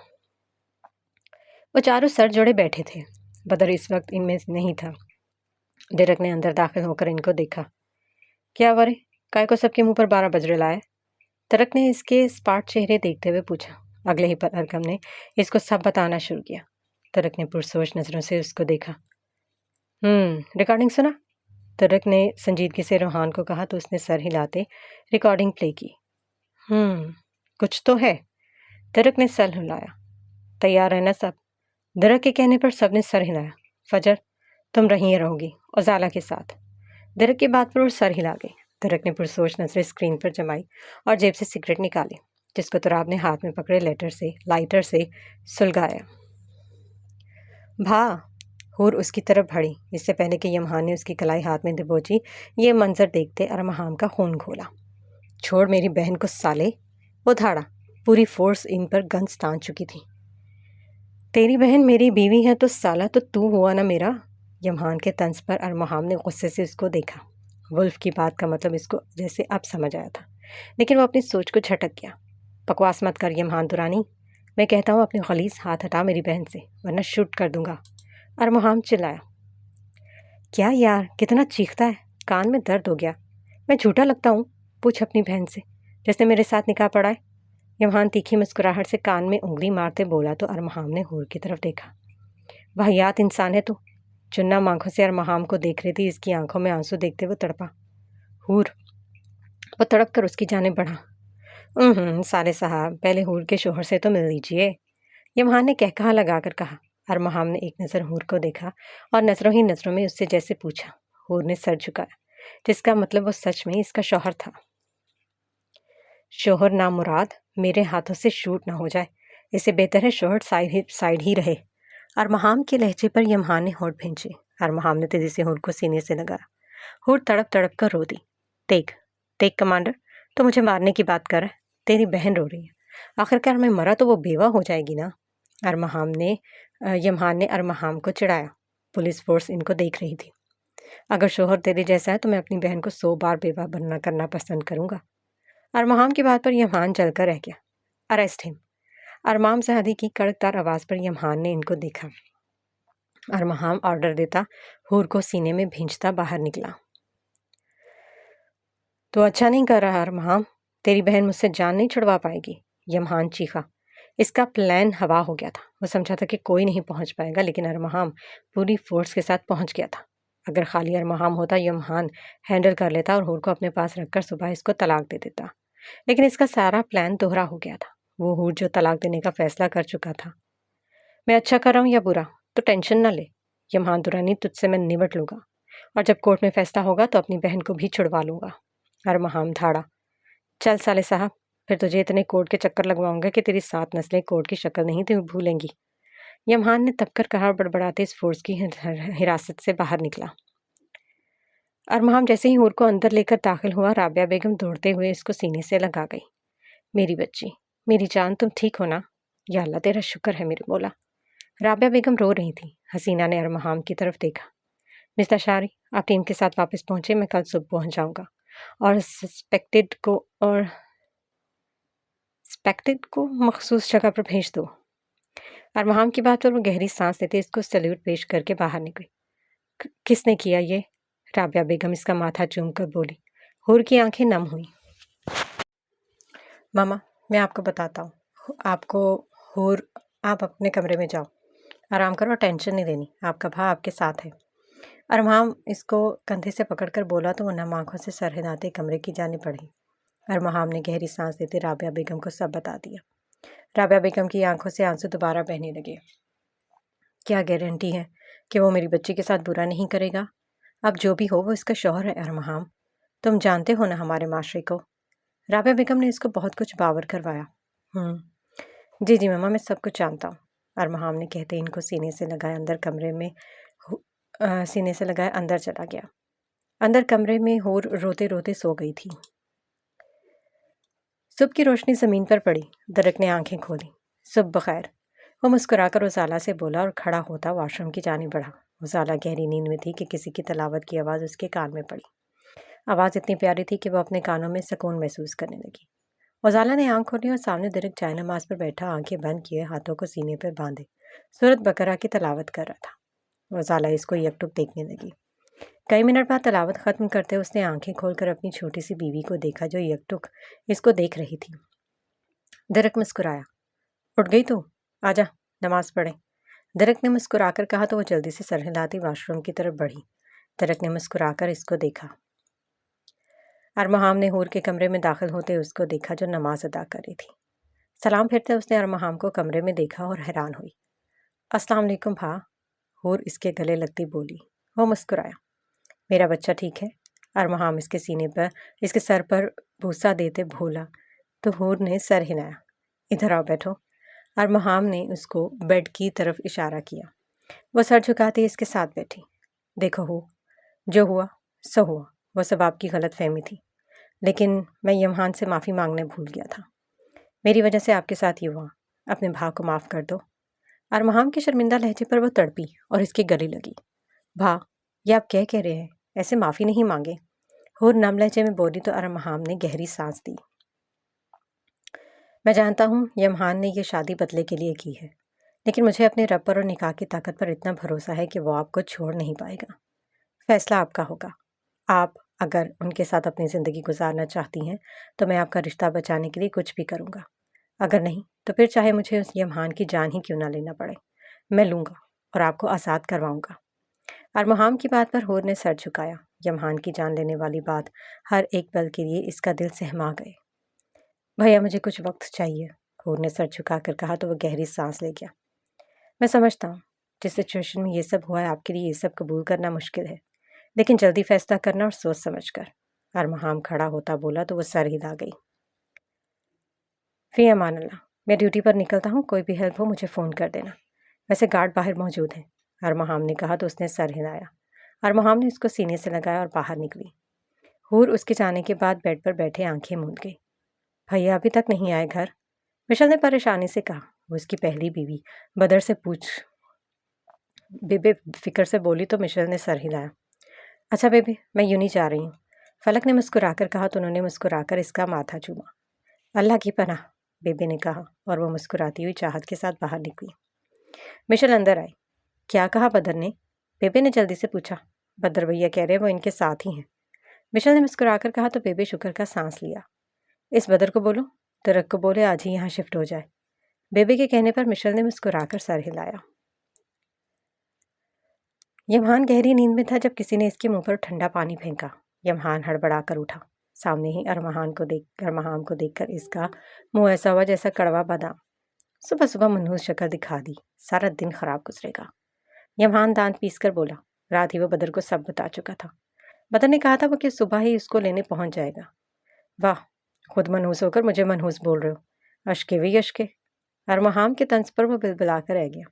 وہ چاروں سر جوڑے بیٹھے تھے. بدر اس وقت ان میں نہیں تھا. ڈیرک نے اندر داخل ہو کر ان کو دیکھا. کیا ورے کائے کو سب کے منہ پر 12 بجرے لائے؟ ترک نے اس کے اسپاٹ چہرے دیکھتے ہوئے پوچھا. اگلے ہی پر ارکم نے اس کو سب بتانا شروع کیا. ترک نے پرسوچ نظروں سے اس کو دیکھا. ریکارڈنگ سنا؟ ترک نے سنجیدگی سے روحان کو کہا تو اس نے سر ہلاتے ریکارڈنگ پلے کی. کچھ تو ہے. ترک نے سر ہلایا. تیار ہے نا سب؟ درک کے کہنے پر سب نے سر ہلایا. فجر تم رہی رہو گی ازالہ کے ساتھ. درک کی بات پر وہ سر ہلا گئی. درک نے پرسوچ نظریں اسکرین پر جمائی اور جیب سے سگریٹ نکالی. جس کو تراب نے ہاتھ میں پکڑے لائٹر سے سلگایا۔ بھا، حور اس کی طرف بڑھی۔ اس سے پہلے کہ یمہان نے اس کی کلائی ہاتھ میں دبوچی، یہ منظر دیکھتے ارمحام کا خون کھولا۔ چھوڑ میری بہن کو سالے، وہ دھاڑا۔ پوری فورس ان پر گنز تان چکی تھی۔ تیری بہن میری بیوی ہے تو سالہ تو ہوا نا میرا۔ یمہان کے طنز پر ارمحام نے غصے سے اس کو دیکھا۔ ولف کی بات کا مطلب اس کو جیسے اب سمجھ آیا تھا، لیکن وہ اپنی سوچ کو جھٹک گیا۔ بکواس مت کر یمہان دورانی، میں کہتا ہوں اپنے غلیظ ہاتھ ہٹا میری بہن سے، ورنہ شوٹ کر دوں گا۔ ارمحام چلایا۔ کیا یار، کتنا چیختا ہے، کان میں درد ہو گیا۔ میں جھوٹا لگتا ہوں؟ پوچھ اپنی بہن سے جس نے میرے ساتھ نکاح پڑھا ہے۔ یمہان تیکھی مسکراہٹ سے کان میں انگلی مارتے بولا تو ارمحام نے حور کی طرف دیکھا۔ واہیات انسان ہے تو۔ چنم آنکھوں سے ارمحام کو دیکھ رہی تھی، اس کی آنکھوں میں آنسو دیکھتے وہ تڑپا۔ حور، وہ تڑپ کر اس کی جانب بڑھا۔ سالے صاحب، پہلے حور کے شوہر سے تو مل لیجیے، یمہان نے کہا لگا کر کہا۔ ارمحام نے ایک نظر حور کو دیکھا اور نظروں ہی نظروں میں اس سے جیسے پوچھا۔ حور نے سر جھکایا، جس کا مطلب وہ سچ میں اس کا شوہر تھا۔ شوہر نامراد میرے ہاتھوں سے شوٹ نہ ہو جائے، اس سے بہتر ہے شوہر سائڈ ہی رہے۔ ارمحام کے لہجے پر یمہان نے ہونٹ بھینچے۔ ارمحام نے تیزی سے حور کو سینے سے لگایا۔ حور تڑپ تڑپ کر رو دی۔ دیکھ کمانڈر، تو مجھے مارنے کی بات کر رہا ہے، تیری بہن رو رہی ہے، آخرکار میں مرا تو وہ بیوہ ہو جائے گی نا۔ یمہان نے ارمحام کو چڑھایا۔ پولیس فورس ان کو دیکھ رہی تھی۔ اگر شوہر تیرے جیسا ہے تو میں اپنی بہن کو 100 بار بیوہ بننا کرنا پسند کروں گا۔ ارمحام کی بات پر یمہان جل کر رہ گیا۔ اریسٹ ہم۔ ارمام زادی کی کڑک دار آواز پر یمہان نے ان کو دیکھا۔ ارمحام آرڈر دیتا، حور کو سینے میں بھینچتا باہر نکلا۔ تو اچھا نہیں کر رہا ارمحام، تیری بہن مجھ سے جان نہیں چھڑوا پائے گی۔ یمہان چیخا۔ اس کا پلان ہوا ہو گیا تھا۔ وہ سمجھا تھا کہ کوئی نہیں پہنچ پائے گا، لیکن ارمحام پوری فورس کے ساتھ پہنچ گیا تھا۔ اگر خالی ارمحام ہوتا، یمہان ہینڈل کر لیتا اور حور کو اپنے پاس رکھ کر صبح اس کو طلاق دے دیتا، لیکن اس کا سارا پلان دوہرا ہو گیا تھا۔ وہ حور جو طلاق دینے کا فیصلہ کر چکا تھا۔ میں اچھا کر رہا ہوں یا برا تو ٹینشن نہ لے، یمہان دورانی تجھ سے میں نمٹ لوں گا، اور جب کورٹ میں فیصلہ ہوگا تو اپنی بہن کو بھی چھڑوا لوں گا۔ ارمحام دھاڑا۔ چل سالے صاحب، پھر تجھے اتنے کورٹ کے چکر لگواؤں گا کہ تیری 7 نسلیں کورٹ کی شکل نہیں بھولیں گی۔ یمہان نے تب کر کہا، بڑبڑاتے اس فورس کی حراست سے باہر نکلا۔ ارمحام جیسے ہی حور کو اندر لے کر داخل ہوا، رابعہ بیگم دوڑتے ہوئے اس کو سینے سے لگا گئی۔ میری بچی، میری جان، تم ٹھیک ہو نا؟ یا اللہ تیرا شکر ہے میرے مولا۔ رابعہ بیگم رو رہی تھی۔ حسینہ نے ارمحام کی طرف دیکھا۔ مسٹر شاری، آپ ٹیم کے ساتھ واپس پہنچے، میں کل صبح پہنچ جاؤں گا، اور سسپیکٹڈ کو مخصوص جگہ پر بھیج دو۔ ارمحام کی بات پر وہ گہری سانس لیتے اس کو سلیوٹ پیش کر کے باہر نکلی۔ کس نے کیا یہ؟ رابعہ بیگم اس کا ماتھا چوم کر بولی۔ حور کی آنکھیں نم ہوئیں۔ ماما، میں آپ کو بتاتا ہوں، حور، آپ اپنے کمرے میں جاؤ، آرام کرو، ٹینشن نہیں لینی، آپ کا بھا آپ کے ساتھ ہے۔ ارمحام اس کو کندھے سے پکڑ کر بولا تو وہ نم آنکھوں سے سر ہلاتے کمرے کی جانب بڑھی۔ ارمحام نے گہری سانس لیتے رابعہ بیگم کو سب بتا دیا۔ رابعہ بیگم کی آنکھوں سے آنسو دوبارہ بہنے لگے۔ کیا گارنٹی ہے کہ وہ میری بچی کے ساتھ برا نہیں کرے گا؟ اب جو بھی ہو وہ اس کا شوہر ہے ارمحام، تم جانتے ہو نا ہمارے معاشرے کو۔ رابعہ بیگم نے اس کو بہت کچھ باور کروایا۔ جی ماما، میں سب کچھ جانتا ہوں، ارمحام نے کہتے ان کو سینے سے لگائے اندر چلا گیا۔ اندر کمرے میں حور روتے روتے سو گئی تھی۔ صبح کی روشنی زمین پر پڑی۔ درک نے آنکھیں کھولی۔ صبح بخیر، وہ مسکرا کر ازالہ سے بولا اور کھڑا ہوتا واش روم کی جانب بڑھا۔ ازالہ گہری نیند میں تھی کہ کسی کی تلاوت کی آواز اس کے کان میں پڑی۔ آواز اتنی پیاری تھی کہ وہ اپنے کانوں میں سکون محسوس کرنے لگی۔ ازالہ نے آنکھ کھولی اور سامنے درک جائے نماز پر بیٹھا آنکھیں بند کیے ہاتھوں کو سینے پر باندھے سورۃ بقرہ کی تلاوت کر رہا تھا۔ ازالہ اس کو یک ٹک دیکھنے لگی۔ کئی منٹ بعد تلاوت ختم کرتے اس نے آنکھیں کھول کر اپنی چھوٹی سی بیوی کو دیکھا جو یک ٹک اس کو دیکھ رہی تھی۔ درک مسکرایا۔ اٹھ گئی تو؟ آجا نماز پڑھیں۔ درک نے مسکرا کر کہا تو وہ جلدی سے سر ہلاتی واش روم کی طرف بڑھی۔ درک نے مسکرا کر اس کو دیکھا۔ ارمحام نے حور کے کمرے میں داخل ہوتے اس کو دیکھا جو نماز ادا کر رہی تھی۔ سلام پھرتے اس نے ارمحام کو کمرے میں دیکھا اور حیران ہوئی۔ السلام علیکم بھا، حور اس کے گلے لگتی بولی۔ وہ مسکرایا۔ میرا بچہ ٹھیک ہے؟ ارمحام اس کے سر پر بوسہ دیتے بولا۔ تو حور نے سر ہلایا۔ ادھر آؤ بیٹھو۔ ارمحام نے اس کو بیڈ کی طرف اشارہ کیا۔ وہ سر جھکاتی اس کے ساتھ بیٹھی۔ دیکھو ہو، جو ہوا سو ہوا، وہ سب آپ کی غلط فہمی تھی، لیکن میں یمحان سے معافی مانگنے بھول گیا تھا۔ میری وجہ سے آپ کے ساتھ یہ ہوا، اپنے بھاء کو معاف کر دو۔ ارمحام کے شرمندہ لہجے پر وہ تڑپی اور اس کے گلے لگی۔ بھاء، یہ آپ کہہ رہے ہیں؟ ایسے معافی نہیں مانگے۔ حور نم لہجے میں بولی تو ارمحام نے گہری سانس دی۔ میں جانتا ہوں یمحان نے یہ شادی بدلے کے لیے کی ہے، لیکن مجھے اپنے رب پر اور نکاح کی طاقت پر اتنا بھروسہ ہے کہ وہ آپ کو چھوڑ نہیں پائے گا۔ فیصلہ آپ کا ہوگا۔ آپ اگر ان کے ساتھ اپنی زندگی گزارنا چاہتی ہیں تو میں آپ کا رشتہ بچانے کے لیے کچھ بھی کروں گا، اگر نہیں تو پھر چاہے مجھے اس یمحان کی جان ہی کیوں نہ لینا پڑے، میں لوں گا اور آپ کو آزاد کرواؤں گا۔ ارمحام کی بات پر حور نے سر جھکایا۔ یمحان کی جان لینے والی بات ہر ایک پل کے لیے اس کا دل سہما گئے۔ بھیا مجھے کچھ وقت چاہیے، حور نے سر جھکا کر کہا تو وہ گہری سانس لے گیا۔ میں سمجھتا ہوں جس سچویشن میں یہ سب ہوا ہے آپ کے لیے یہ سب قبول کرنا مشکل ہے، لیکن جلدی فیصلہ کرنا اور سوچ سمجھ کر۔ ارمحام کھڑا ہوتا بولا تو وہ سر ہلا گئی۔ فی امان اللہ، میں ڈیوٹی پر نکلتا ہوں، کوئی بھی ہیلپ ہو مجھے فون کر دینا، ویسے گارڈ باہر موجود ہیں۔ ارمحام نے کہا تو اس نے سر ہلایا۔ ارمحام نے اس کو سینے سے لگایا اور باہر نکلی۔ حور اس کے جانے کے بعد بیڈ پر بیٹھے آنکھیں موند گئی۔ بھیا ابھی تک نہیں آئے گھر؟ مشل نے پریشانی سے کہا۔ وہ اس کی پہلی بیوی بدر سے بیبے فکر سے بولی تو مشل نے سر ہلایا۔ اچھا بیبے، میں یوں نہیں جا رہی ہوں، فلک نے مسکرا کر کہا تو انہوں نے مسکرا کر اس کا ماتھا چوما۔ اللہ کی پناہ، بیبے نے کہا اور وہ مسکراتی ہوئی چاہت کے ساتھ باہر نکلی۔ مشل اندر آئی۔ کیا کہا بدر نے؟ بیبے نے جلدی سے پوچھا۔ بدر بھیا کہہ رہے وہ ان کے ساتھ ہی ہیں۔ مشل نے مسکرا کر کہا تو بیبے شکر کا سانس لیا۔ اس بدر کو بولو، درک کو بولے آج ہی یہاں شفٹ ہو جائے۔ بیبے کے کہنے پر مشل نے مسکرا کر سر ہلایا۔ یمحان گہری نیند میں تھا جب کسی نے اس کے منہ پر ٹھنڈا پانی پھینکا۔ یمحان ہڑبڑا کر اٹھا۔ سامنے ہی ارمحام کو دیکھ کر اس کا منہ ایسا ہوا جیسا کڑوا بادام۔ صبح صبح منحوس شکل دکھا دی، سارا دن خراب گزرے گا۔ یمحان دانت پیس کر بولا۔ رات ہی وہ بدر کو سب بتا چکا تھا۔ بدر نے کہا تھا وہ کہ صبح ہی اس کو لینے پہنچ جائے گا۔ واہ، خود منحوس ہو کر مجھے منحوس بول رہے ہو، اشکے وی اشکے۔ ارمحام کے طنز پر وہ بلبلا کر رہ گیا۔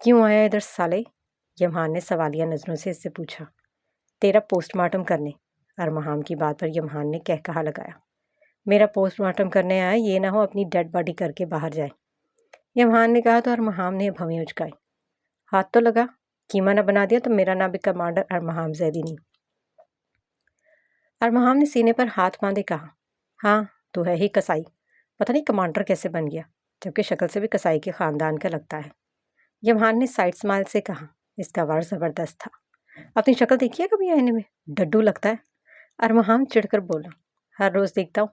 کیوں آیا ادھر سالے؟ یمحان نے سوالیہ نظروں سے اس سے پوچھا۔ تیرا پوسٹ مارٹم کرنے۔ ارمحام کی بات پر یمحان نے کہا لگایا۔ میرا پوسٹ مارٹم کرنے آیا، یہ نہ ہو اپنی ڈیڈ باڈی کر کے باہر جائے۔ یمحان نے کہا تو ارمحام نے بھویں اچکائی۔ ہاتھ تو لگا، کیما نہ بنا دیا تو میرا نام بھی کمانڈر ارمحام زیدی نہیں۔ ارمحام نے سینے پر ہاتھ باندھے کہا۔ ہاں تو ہے ہی کسائی، پتہ نہیں کمانڈر کیسے بن گیا، جبکہ شکل سے بھی کسائی کے خاندان کا لگتا ہے۔ یمحان نے سائڈ سمائل سے کہا۔ اس کا وار زبردست تھا۔ اپنی شکل دیکھیے کبھی آئینے میں، ڈڈو لگتا ہے۔ ارمحام چڑھ کر بولا۔ ہر روز دیکھتا ہوں،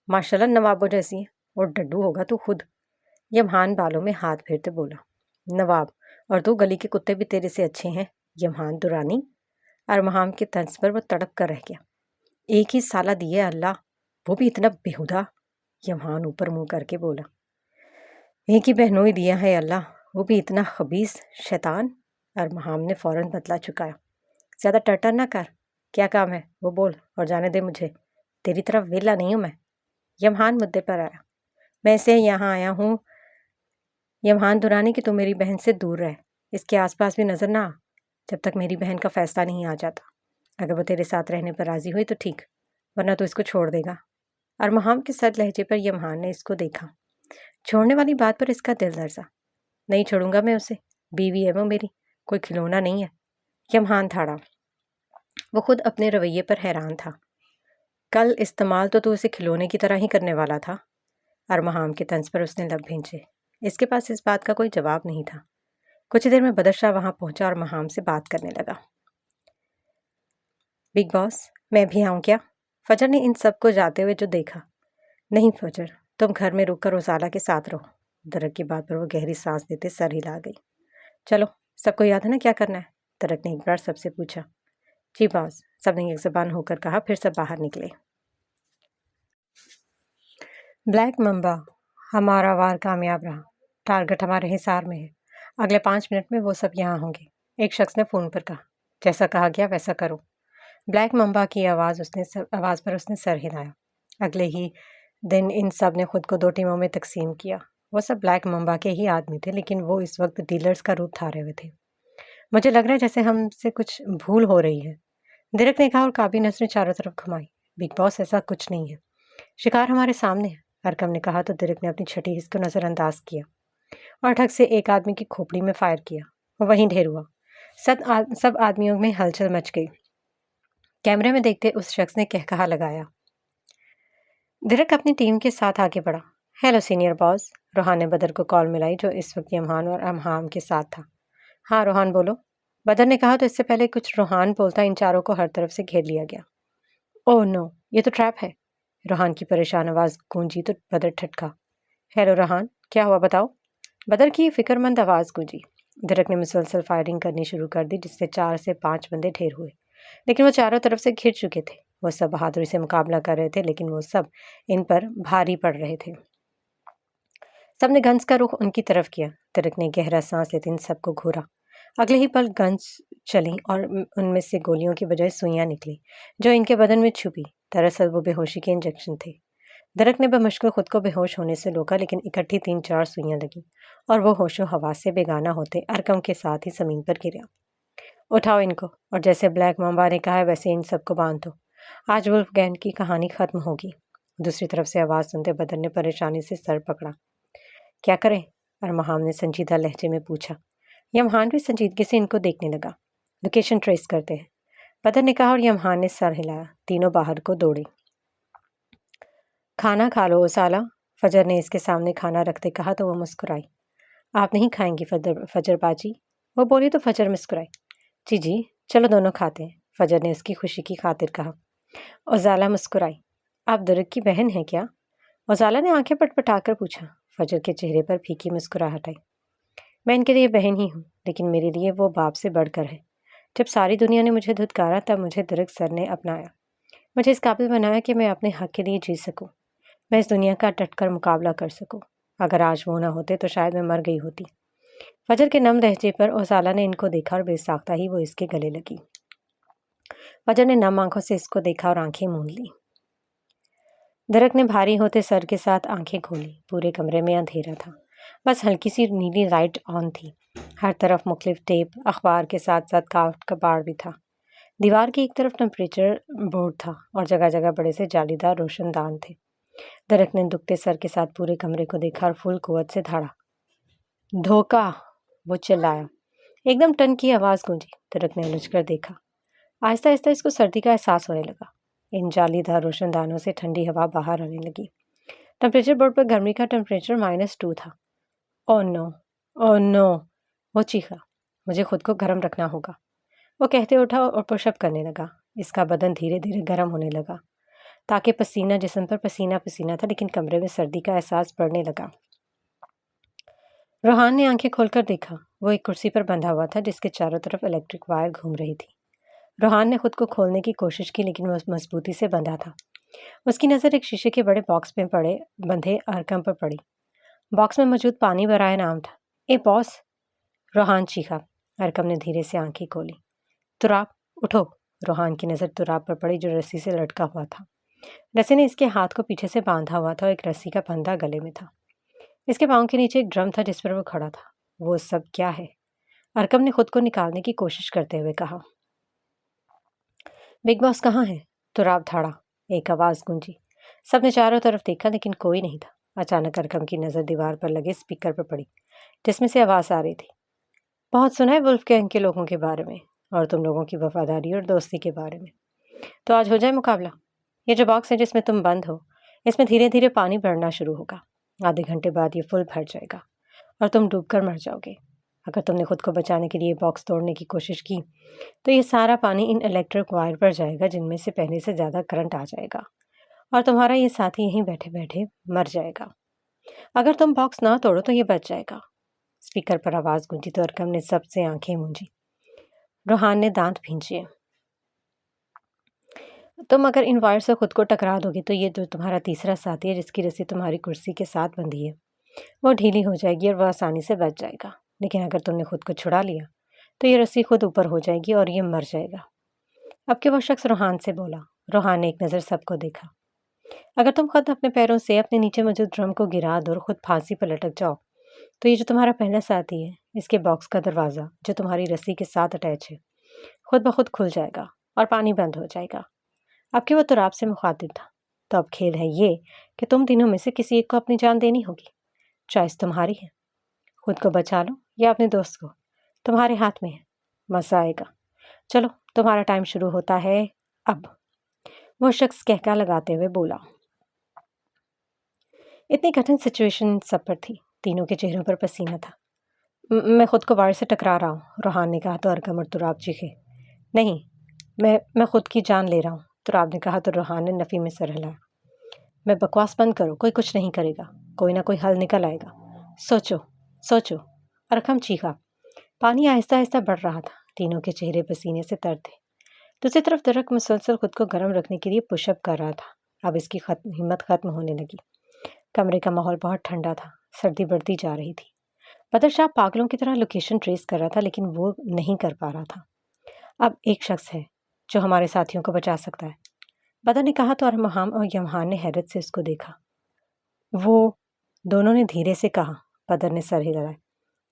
ماشاءاللہ نوابوں جیسی ہے، اور ڈڈو ہوگا تو خود۔ یمحان بالوں میں ہاتھ پھیرتے بولا۔ نواب اور تو گلی کے کتے بھی تیرے سے اچھے ہیں یمحان درانی۔ ارمحام کے طنز پر وہ تڑپ کر رہ گیا۔ ایک ہی سالہ دیے اللہ، وہ بھی اتنا بےہودہ۔ یمحان اوپر منہ کر کے بولا۔ ایک ہی بہنوئی دیا ہے اللہ، وہ بھی اتنا خبیث شیطان۔ ارمحام نے فوراً بدلا چکایا۔ زیادہ ٹرٹر نہ کر، کیا کام ہے وہ بول اور جانے دے مجھے، تیری طرف ویلا نہیں ہوں میں۔ یمحان مدعے پر آیا۔ میں اسے یہاں آیا ہوں یمحان درانی کہ تو میری بہن سے دور رہ، اس کے آس پاس بھی نظر نہ آ جب تک میری بہن کا فیصلہ نہیں آ جاتا۔ اگر وہ تیرے ساتھ رہنے پر راضی ہوئی تو ٹھیک، ورنہ تو اس کو چھوڑ دے گا۔ ارمحام کے سرد لہجے پر یمحان نے اس کو دیکھا۔ چھوڑنے والی بات پر اس کا دل لرزا۔ نہیں چھوڑوں گا میں اسے، بیوی ہے وہ میری، کوئی کھلونا نہیں ہے۔ یمحان تھاڑا۔ وہ خود اپنے رویے پر حیران تھا۔ کل استعمال تو اسے کھلونے کی طرح ہی کرنے والا تھا۔ ارمحام کے طنز پر اس نے لب بھینچے۔ اس کے پاس اس بات کا کوئی جواب نہیں تھا۔ کچھ دیر میں بدر شاہ وہاں پہنچا اور ارمحام سے بات کرنے لگا۔ بگ باس، میں بھی آؤں کیا؟ فجر نے ان سب کو جاتے ہوئے جو دیکھا۔ نہیں فجر، تم گھر میں رک کر رسالہ کے ساتھ رہو۔ درک کی بات پر وہ گہری سانس لیتے سر ہلا گئی۔ چلو، سب کو یاد ہے نا کیا کرنا ہے؟ درک نے ایک بار سب سے پوچھا۔ جی باز، سب نے ایک زبان ہو کر کہا، پھر سب باہر نکلے۔ بلیک ممبا، ہمارا وار کامیاب رہا، ٹارگٹ ہمارے حصار میں ہے، اگلے 5 منٹ میں وہ سب یہاں ہوں گے، ایک شخص نے فون پر کہا۔ جیسا کہا گیا ویسا کرو۔ بلیک ممبا کی آواز پر اس نے سر ہلایا۔ اگلے ہی دن ان سب نے خود کو 2 ٹیموں میں تقسیم کیا۔ وہ سب بلیک ممبا کے ہی آدمی تھے، لیکن وہ اس وقت ڈیلرز کا روپ دھارے ہوئے تھے۔ مجھے لگ رہا ہے جیسے ہم سے کچھ بھول ہو رہی ہے، درک نے کہا اور کابی نظر نے چاروں طرف گھمائی۔ بگ باس ایسا کچھ نہیں ہے، شکار ہمارے سامنے ہے، ارکم نے کہا تو درک نے اپنی چھٹی حص کو نظر انداز کیا اور ٹھگ سے ایک آدمی کی کھوپڑی میں فائر کیا۔ وہ وہیں ڈھیر ہوا۔ سب آدمیوں میں ہلچل مچ گئی۔ کیمرے میں دیکھتے اس شخص نے کہا لگایا۔ درک اپنی ٹیم کے ساتھ آگے بڑھا۔ ہیلو سینئر باس، روحان نے بدر کو کال ملائی جو اس وقت یمہان اور امہام کے ساتھ تھا۔ ہاں روحان بولو، بدر نے کہا تو اس سے پہلے کچھ روحان بولتا ان چاروں کو ہر طرف سے گھیر لیا گیا۔ اوہ نو، یہ تو ٹریپ ہے، روحان کی پریشان آواز گونجی تو بدر ٹھٹکا۔ ہیلو روحان، کیا ہوا بتاؤ؟ بدر کی فکر مند آواز گونجی۔ درک نے مسلسل فائرنگ کرنی شروع کر دی جس سے 4 سے 5 بندے ڈھیر ہوئے، لیکن وہ چاروں طرف سے گھر چکے تھے۔ وہ سب بہادری سے مقابلہ کر رہے تھے لیکن وہ سب ان پر بھاری پڑ رہے تھے۔ سب نے گنز کا رخ ان کی طرف کیا۔ درک نے گہرا سانس لیتے ان سب کو گھورا۔ اگلے ہی پل گنز چلیں اور ان میں سے گولیوں کی بجائے سوئیاں نکلی جو ان کے بدن میں چھپی۔ دراصل وہ بے ہوشی کے انجیکشن تھے۔ درک نے بمشکل خود کو بے ہوش ہونے سے روکا لیکن اکٹھی 3-4 سوئیاں لگیں اور وہ ہوش و حواس سے بیگانہ ہوتے ارکم کے ساتھ ہی زمین پر گرا۔ اٹھاؤ ان کو، اور جیسے بلیک ممبا نے کہا ہے ویسے ان سب کو باندھ دو، آج ولف گینگ کی کہانی ختم ہوگی۔ دوسری طرف سے آواز سنتے بدر نے پریشانی سے سر پکڑا۔ کیا کریں؟ ارمہام نے سنجیدہ لہجے میں پوچھا۔ یمہان بھی سنجیدگی سے ان کو دیکھنے لگا۔ لوکیشن ٹریس کرتے ہیں، بدر نے کہا اور یمہان نے سر ہلایا۔ تینوں باہر کو دوڑے۔ کھانا کھا لو اسالہ، فجر نے اس کے سامنے کھانا رکھتے کہا تو وہ مسکرائی۔ آپ نہیں کھائیں گی فجر باجی؟ وہ بولی تو فجر مسکرائی۔ جی جی چلو دونوں کھاتے ہیں، فجر نے اس کی خوشی کی خاطر کہا۔ ازالہ مسکرائی۔ آپ درک کی بہن ہیں کیا؟ ازالہ نے آنکھیں پٹ پٹا کر پوچھا۔ فجر کے چہرے پر پھیکی مسکراہٹ آئی۔ میں ان کے لیے بہن ہی ہوں لیکن میرے لیے وہ باپ سے بڑھ کر ہے۔ جب ساری دنیا نے مجھے دھتکارا تب مجھے درک سر نے اپنایا، مجھے اس قابل بنایا کہ میں اپنے حق کے لیے جی سکوں، میں اس دنیا کا ڈٹ کر مقابلہ کر سکوں۔ اگر آج وہ نہ ہوتے تو شاید میں مر گئی ہوتی۔ فجر کے نم لہجے پر ازالہ نے ان کو دیکھا اور بے ساختہ ہی وہ اس کے گلے لگی۔ فجر نے نم آنکھوں سے اس کو دیکھا اور آنکھیں موند لی۔ درک نے بھاری ہوتے سر کے ساتھ آنکھیں کھولی۔ پورے کمرے میں اندھیرا تھا، بس ہلکی سی نیلی لائٹ آن تھی۔ ہر طرف مختلف ٹیپ، اخبار کے ساتھ ساتھ کاٹ کباڑ بھی تھا۔ دیوار کی ایک طرف ٹمپریچر بورڈ تھا اور جگہ جگہ بڑے سے جالی دار روشن دان تھے۔ درک نے دکھتے سر کے ساتھ پورے کمرے کو دیکھا اور فل قوت سے دھاڑا۔ دھوکہ! وہ چلایا۔ ایک دم ٹن کی آواز گونجی۔ درک نے الجھ کر دیکھا۔ آہستہ آہستہ اس کو سردی کا احساس ہونے لگا۔ ان جالی دار روشن دانوں سے ٹھنڈی ہوا باہر آنے لگی۔ ٹمپریچر بورڈ پر گرمی کا ٹمپریچر -2 تھا۔ او نو، او نو، وہ چیخا۔ مجھے خود کو گرم رکھنا ہوگا۔ وہ کہتے اٹھا اور پش اپ کرنے لگا۔ اس کا بدن دھیرے دھیرے گرم ہونے لگا تاکہ پسینہ جسم پر پسینہ پسینہ تھا لیکن کمرے میں سردی کا احساس بڑھنے لگا۔ روحان نے آنکھیں کھول کر دیکھا۔ وہ ایک کرسی پر بندھا ہوا تھا جس کے چاروں طرف الیکٹرک وائر گھوم رہی تھی۔ روحان نے خود کو کھولنے کی کوشش کی لیکن وہ مضبوطی سے بندھا تھا۔ اس کی نظر ایک شیشے کے بڑے باکس میں بندھے ارکم پر پڑی۔ باکس میں موجود پانی برائے نام تھا۔ اے باس! روحان چیخا۔ ارکم نے دھیرے سے آنکھیں کھولی۔ تراب، اٹھو! روحان کی نظر تراب پر پڑی جو رسی سے لٹکا ہوا تھا۔ رسی نے اس کے ہاتھ کو پیچھے سے باندھا ہوا تھا اور ایک رسی کا پھندا گلے میں تھا۔ اس کے پاؤں کے نیچے ایک ڈرم تھا جس پر وہ کھڑا تھا۔ وہ سب کیا ہے؟ ارکم نے خود کو نکالنے کی کوشش کرتے ہوئے کہا۔ بگ باس کہاں ہے؟ تراب دھاڑا۔ ایک آواز گونجی۔ سب نے چاروں طرف دیکھا لیکن کوئی نہیں تھا۔ اچانک ارکم کی نظر دیوار پر لگے اسپیکر پر پڑی جس میں سے آواز آ رہی تھی۔ بہت سنا ہے ولف گینگ کے لوگوں کے بارے میں اور تم لوگوں کی وفاداری اور دوستی کے بارے میں، تو آج ہو جائے مقابلہ۔ یہ جو باکس ہے جس میں تم بند ہو اس میں دھیرے دھیرے پانی بڑھنا شروع ہوگا۔ آدھے گھنٹے بعد یہ فل بھر جائے گا اور تم ڈوب کر مر جاؤ گے۔ اگر تم نے خود کو بچانے کے لیے باکس توڑنے کی کوشش کی تو یہ سارا پانی ان الیکٹرک وائر پر جائے گا جن میں سے پہلے سے زیادہ کرنٹ آ جائے گا اور تمہارا یہ ساتھی یہیں بیٹھے بیٹھے مر جائے گا۔ اگر تم باکس نہ توڑو تو یہ بچ جائے گا۔ اسپیکر پر آواز گونجی تو ارکم نے سب سے آنکھیں مونجی۔ روحان نے دانت بھینچے۔ تم اگر ان وائر سے خود کو ٹکرا دو گے تو یہ جو تمہارا تیسرا ساتھی ہے جس کی رسی تمہاری کرسی کے ساتھ بندھی ہے وہ ڈھیلی ہو جائے گی اور وہ آسانی سے بچ جائے گا، لیکن اگر تم نے خود کو چھڑا لیا تو یہ رسی خود اوپر ہو جائے گی اور یہ مر جائے گا۔ اب کہ وہ شخص روحان سے بولا۔ روحان نے ایک نظر سب کو دیکھا۔ اگر تم خود اپنے پیروں سے اپنے نیچے موجود ڈرم کو گرا دو اور خود پھانسی پر لٹک جاؤ تو یہ جو تمہارا پہلا ساتھی ہے، اس کے باکس کا دروازہ جو تمہاری رسی کے ساتھ اٹیچ ہے خود بخود کھل جائے گا اور پانی بند ہو جائے گا۔ اب کہ وہ تراب سے مخاطب تھا، تو اب کھیل ہے یہ کہ تم تینوں میں سے کسی ایک کو اپنی جان دینی ہوگی۔ چوائس تمہاری ہے، خود کو بچا لو یا اپنے دوست کو، تمہارے ہاتھ میں ہے، مزہ آئے گا۔ چلو تمہارا ٹائم شروع ہوتا ہے اب، وہ شخص کہکا لگاتے ہوئے بولا۔ اتنی کٹھن سچویشن سب پر تھی، تینوں کے چہروں پر پسینہ تھا۔ میں خود کو وائر سے ٹکرا رہا ہوں، روحان نے کہا تو ارکم اور تراب چیخے۔ نہیں، میں خود کی جان لے رہا ہوں، تراب نے کہا تو روحان نے نفی میں سر ہلایا۔ میں بکواس بند کرو، کوئی کچھ نہیں کرے گا، کوئی نہ کوئی حل نکل آئے گا، سوچو سوچو، ارکم چیخا۔ پانی آہستہ آہستہ بڑھ رہا تھا، تینوں کے چہرے پسینے سے تر تھے۔ دوسری طرف درک مسلسل خود کو گرم رکھنے کے لیے پش اپ کر رہا تھا، اب اس کی ہمت ختم ہونے لگی۔ کمرے کا ماحول بہت ٹھنڈا تھا، سردی بڑھتی جا رہی تھی۔ بدر شاہ پاگلوں کی طرح لوکیشن ٹریس کر رہا تھا لیکن وہ نہیں کر پا رہا تھا۔ اب ایک شخص ہے جو ہمارے ساتھیوں کو بچا سکتا ہے، بدر نے کہا تو ارمہام اور یمہان نے حیرت سے اس کو دیکھا۔ وہ دونوں نے دھیرے سے کہا، بدر نے سر ہلایا۔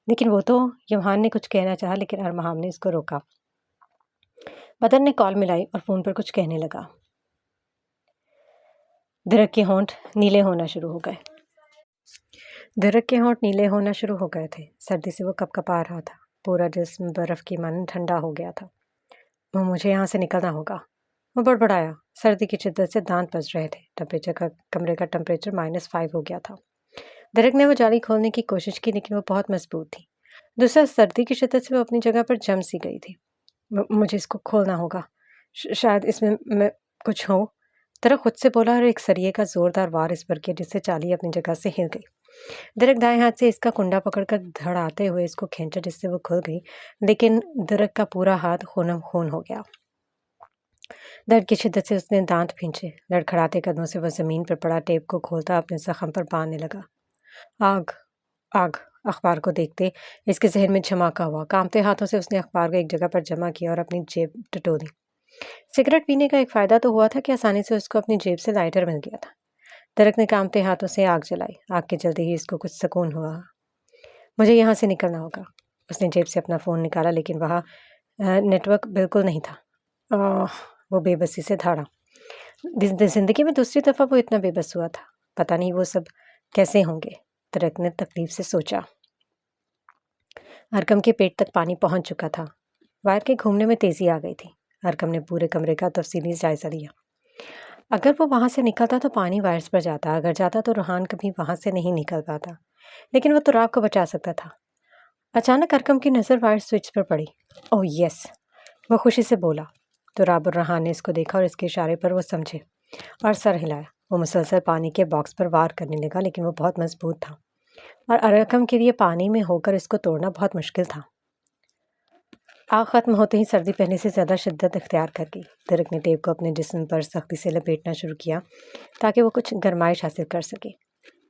لیکن وہ تو، یمہان نے کچھ کہنا چاہا لیکن ارمہام نے اس کو روکا۔ بدر نے کال ملائی اور فون پر کچھ کہنے لگا۔ درک کے ہونٹ نیلے ہونا شروع ہو گئے۔ درک کے ہونٹ نیلے ہونا شروع ہو گئے تھے، سردی سے وہ کپ کپا رہا تھا، پورا جسم برف کی مانند ٹھنڈا ہو گیا تھا۔ مجھے یہاں سے نکلنا ہوگا، وہ بڑبڑایا۔ سردی کی شدت سے دانت پس رہے تھے، کمرے کا ٹمپریچر -5 ہو گیا تھا۔ درک نے وہ جالی کھولنے کی کوشش کی لیکن وہ بہت مضبوط تھی، دوسرا سردی کی شدت سے وہ اپنی جگہ پر جم سی گئی تھی۔ مجھے اس کو کھولنا ہوگا، شاید اس میں کچھ ہو، درک خود سے بولا اور ایک سریے کا زوردار وار اس پر کیا جس سے چالی اپنی جگہ سے ہل گئی۔ درک دائیں ہاتھ سے اس کا کنڈا پکڑ کر دھڑاتے ہوئے اس کو کھینچا جس سے وہ کھل گئی، لیکن درک کا پورا ہاتھ خونم خون ہو گیا۔ درد کی شدت سے اس نے دانت پھینچے، لڑکھڑاتے قدموں سے وہ زمین پر پڑا ٹیپ کو کھولتا اپنے زخم پر باندھنے لگا۔ آگ آگ، اخبار کو دیکھتے اس کے ذہن میں جھماکا ہوا، کانپتے ہاتھوں سے اس نے اخبار کو ایک جگہ پر جمع کیا اور اپنی جیب ٹٹولی۔ سگریٹ پینے کا ایک فائدہ تو ہوا تھا کہ آسانی سے اس کو اپنی جیب سے لائٹر مل گیا تھا۔ درک نے کانپتے ہاتھوں سے آگ جلائی، آگ کے جلتے ہی اس کو کچھ سکون ہوا۔ مجھے یہاں سے نکلنا ہوگا۔ اس نے جیب سے اپنا فون نکالا لیکن وہاں نیٹ ورک بالکل نہیں تھا۔ وہ بے بسی سے دھاڑا۔ زندگی میں دوسری دفعہ وہ اتنا بے بس ہوا تھا، پتہ نہیں وہ سب کیسے ہوں گے، درک نے تکلیف سے سوچا۔ ارکم کے پیٹ تک پانی پہنچ چکا تھا، وائر کے گھومنے میں تیزی آ گئی تھی۔ ارکم نے پورے کمرے کا تفصیلی جائزہ لیا۔ اگر وہ وہاں سے نکلتا تو پانی وائرس پر جاتا، اگر جاتا تو روحان کبھی وہاں سے نہیں نکل پاتا، لیکن وہ تراب کو بچا سکتا تھا۔ اچانک ارکم کی نظر وائر سوئچ پر پڑی۔ اوہ یس، وہ خوشی سے بولا۔ تراب اور روحان نے اس کو دیکھا اور اس کے اشارے پر وہ سمجھے اور سر ہلایا۔ وہ مسلسل پانی کے باکس پر وار کرنے لگا لیکن وہ بہت مضبوط تھا اور ارکم کے لیے پانی میں ہو کر اس کو توڑنا بہت مشکل تھا۔ آگ ختم ہوتے ہی سردی پہلے سے زیادہ شدت اختیار کر گئی۔ درک نے ٹیپ کو اپنے جسم پر سختی سے لپیٹنا شروع کیا تاکہ وہ کچھ گرمائش حاصل کر سکے۔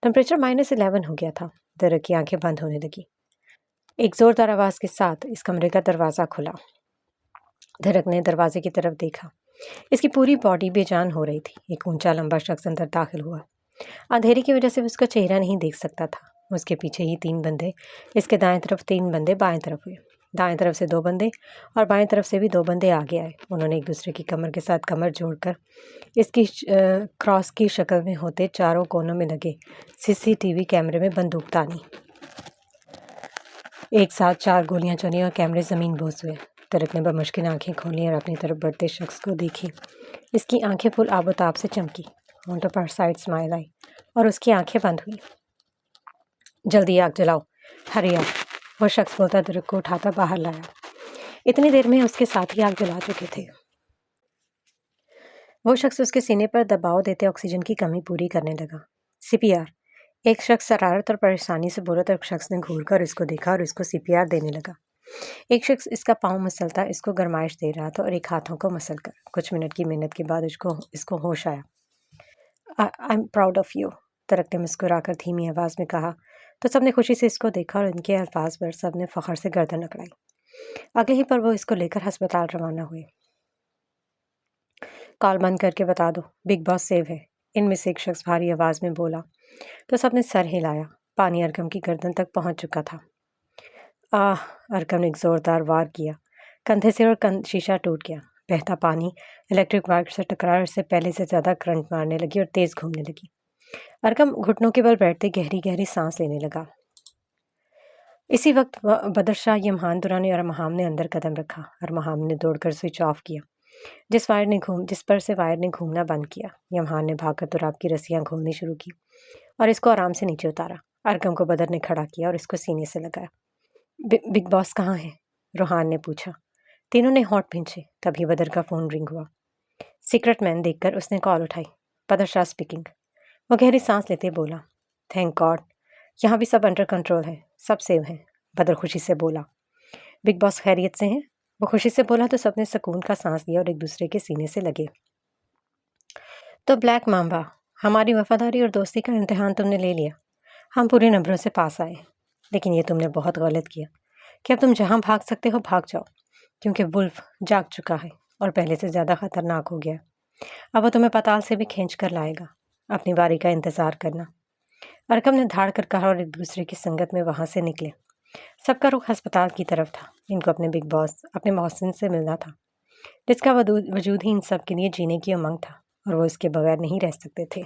ٹمپریچر -11 ہو گیا تھا، درک کی آنکھیں بند ہونے لگی۔ ایک زوردار آواز کے ساتھ اس کمرے کا دروازہ کھلا۔ درک نے دروازے کی طرف دیکھا، اس کی پوری باڈی بے جان ہو رہی تھی۔ ایک اونچا لمبا شخص اندر داخل ہوا، اندھیرے کی وجہ سے اس کا چہرہ نہیں دیکھ سکتا تھا۔ اس کے پیچھے ہی 3 بندے، اس کے دائیں طرف 3 بندے بائیں طرف ہوئے، دائیں طرف سے 2 بندے اور بائیں طرف سے بھی 2 بندے آگے آئے۔ انہوں نے ایک دوسرے کی کمر کے ساتھ کمر جوڑ کر اس کی کراس کی شکل میں ہوتے چاروں کونوں میں لگے CCTV کیمرے میں بندوق تانی۔ ایک ساتھ 4 گولیاں چلی اور کیمرے زمین بوس ہوئے۔ درک نے بمشکل آنکھیں کھولیں اور اپنی طرف بڑھتے شخص کو دیکھی۔ اس کی آنکھیں پھول آب و تاب سے چمکی، ہونٹوں پر سائڈ اسمائل آئی اور اس کی آنکھیں بند ہوئی۔ جلدی آگ جلاؤ، ہری اپ، وہ شخص بولتا درک کو اٹھاتا باہر لایا۔ اتنی دیر میں اس کے ساتھی آگ جلا چکے تھے۔ وہ شخص اس کے سینے پر دباؤ دیتے آکسیجن کی کمی پوری کرنے لگا۔ CPR، ایک شخص شرارت اور پریشانی سے بولا تو ایک شخص نے گھور کر اس کو دیکھا اور اس کو CPR دینے لگا۔ ایک شخص اس کا پاؤں مسلتا اس کو گرمائش دے رہا تھا اور ایک ہاتھوں کو مسل کر۔ کچھ منٹ کی محنت کے بعد اس کو ہوش آیا۔ I'm proud of you، درک نے مسکرا کر دھیمی آواز میں کہا تو سب نے خوشی سے اس کو دیکھا اور ان کے الفاظ پر سب نے فخر سے گردن اکڑائی۔ اگلے ہی پر وہ اس کو لے کر ہسپتال روانہ ہوئے۔ کال بند کر کے بتا دو، بگ باس سیو ہے، ان میں سے ایک شخص بھاری آواز میں بولا تو سب نے سر ہلایا۔ پانی ارکم کی گردن تک پہنچ چکا تھا۔ ارکم نے ایک زوردار وار کیا کندھے سے اور شیشہ ٹوٹ گیا۔ بہتا پانی الیکٹرک وائر سے ٹکرایا، سے پہلے سے زیادہ کرنٹ مارنے لگی اور تیز گھومنے لگی۔ ارکم گھٹنوں کے بل بیٹھتے گہری گہری سانس لینے لگا۔ اسی وقت بدر شاہ یمہان دورانی اور ارمہام نے اندر قدم رکھا۔ ارمہام نے دوڑ کر سوئچ آف کیا، جس پر سے وائر نے گھومنا بند کیا۔ یمہان نے بھاگ کر تراب کی رسیاں کھولنی شروع کی اور اس کو آرام سے نیچے اتارا۔ ارکم کو بدر نے کھڑا کیا اور اس کو سینے سے لگایا۔ بگ باس کہاں ہے؟ روحان نے پوچھا۔ تینوں نے ہونٹ بھینچے۔ تبھی بدر کا فون رنگ ہوا۔ سیکرٹ مین دیکھ کر اس نے کال اٹھائی۔ بدر شاہ اسپیکنگ۔ وہ گہری سانس لیتے بولا، تھینک گاڈ، یہاں بھی سب انڈر کنٹرول ہے، سب سیو ہیں۔ بدر خوشی سے بولا، بگ باس خیریت سے ہیں؟ وہ خوشی سے بولا تو سب نے سکون کا سانس لیا اور ایک دوسرے کے سینے سے لگے۔ تو بلیک مامبا، ہماری وفاداری اور دوستی کا امتحان تم نے لے لیا۔ ہم پورے نمبروں سے پاس آئے، لیکن یہ تم نے بہت غلط کیا کہ اب تم جہاں بھاگ سکتے ہو بھاگ جاؤ، کیونکہ ولف جاگ چکا ہے اور پہلے سے زیادہ خطرناک ہو گیا۔ اب وہ تمہیں پتال سے بھی کھینچ کر لائے گا۔ اپنی باری کا انتظار کرنا۔ ارکم نے دھاڑ کر کہا اور ایک دوسرے کی سنگت میں وہاں سے نکلے۔ سب کا رخ ہسپتال کی طرف تھا۔ ان کو اپنے بگ باس، اپنے محسن سے ملنا تھا، جس کا وجود ہی ان سب کے لیے جینے کی امنگ تھا اور وہ اس کے بغیر نہیں رہ سکتے تھے۔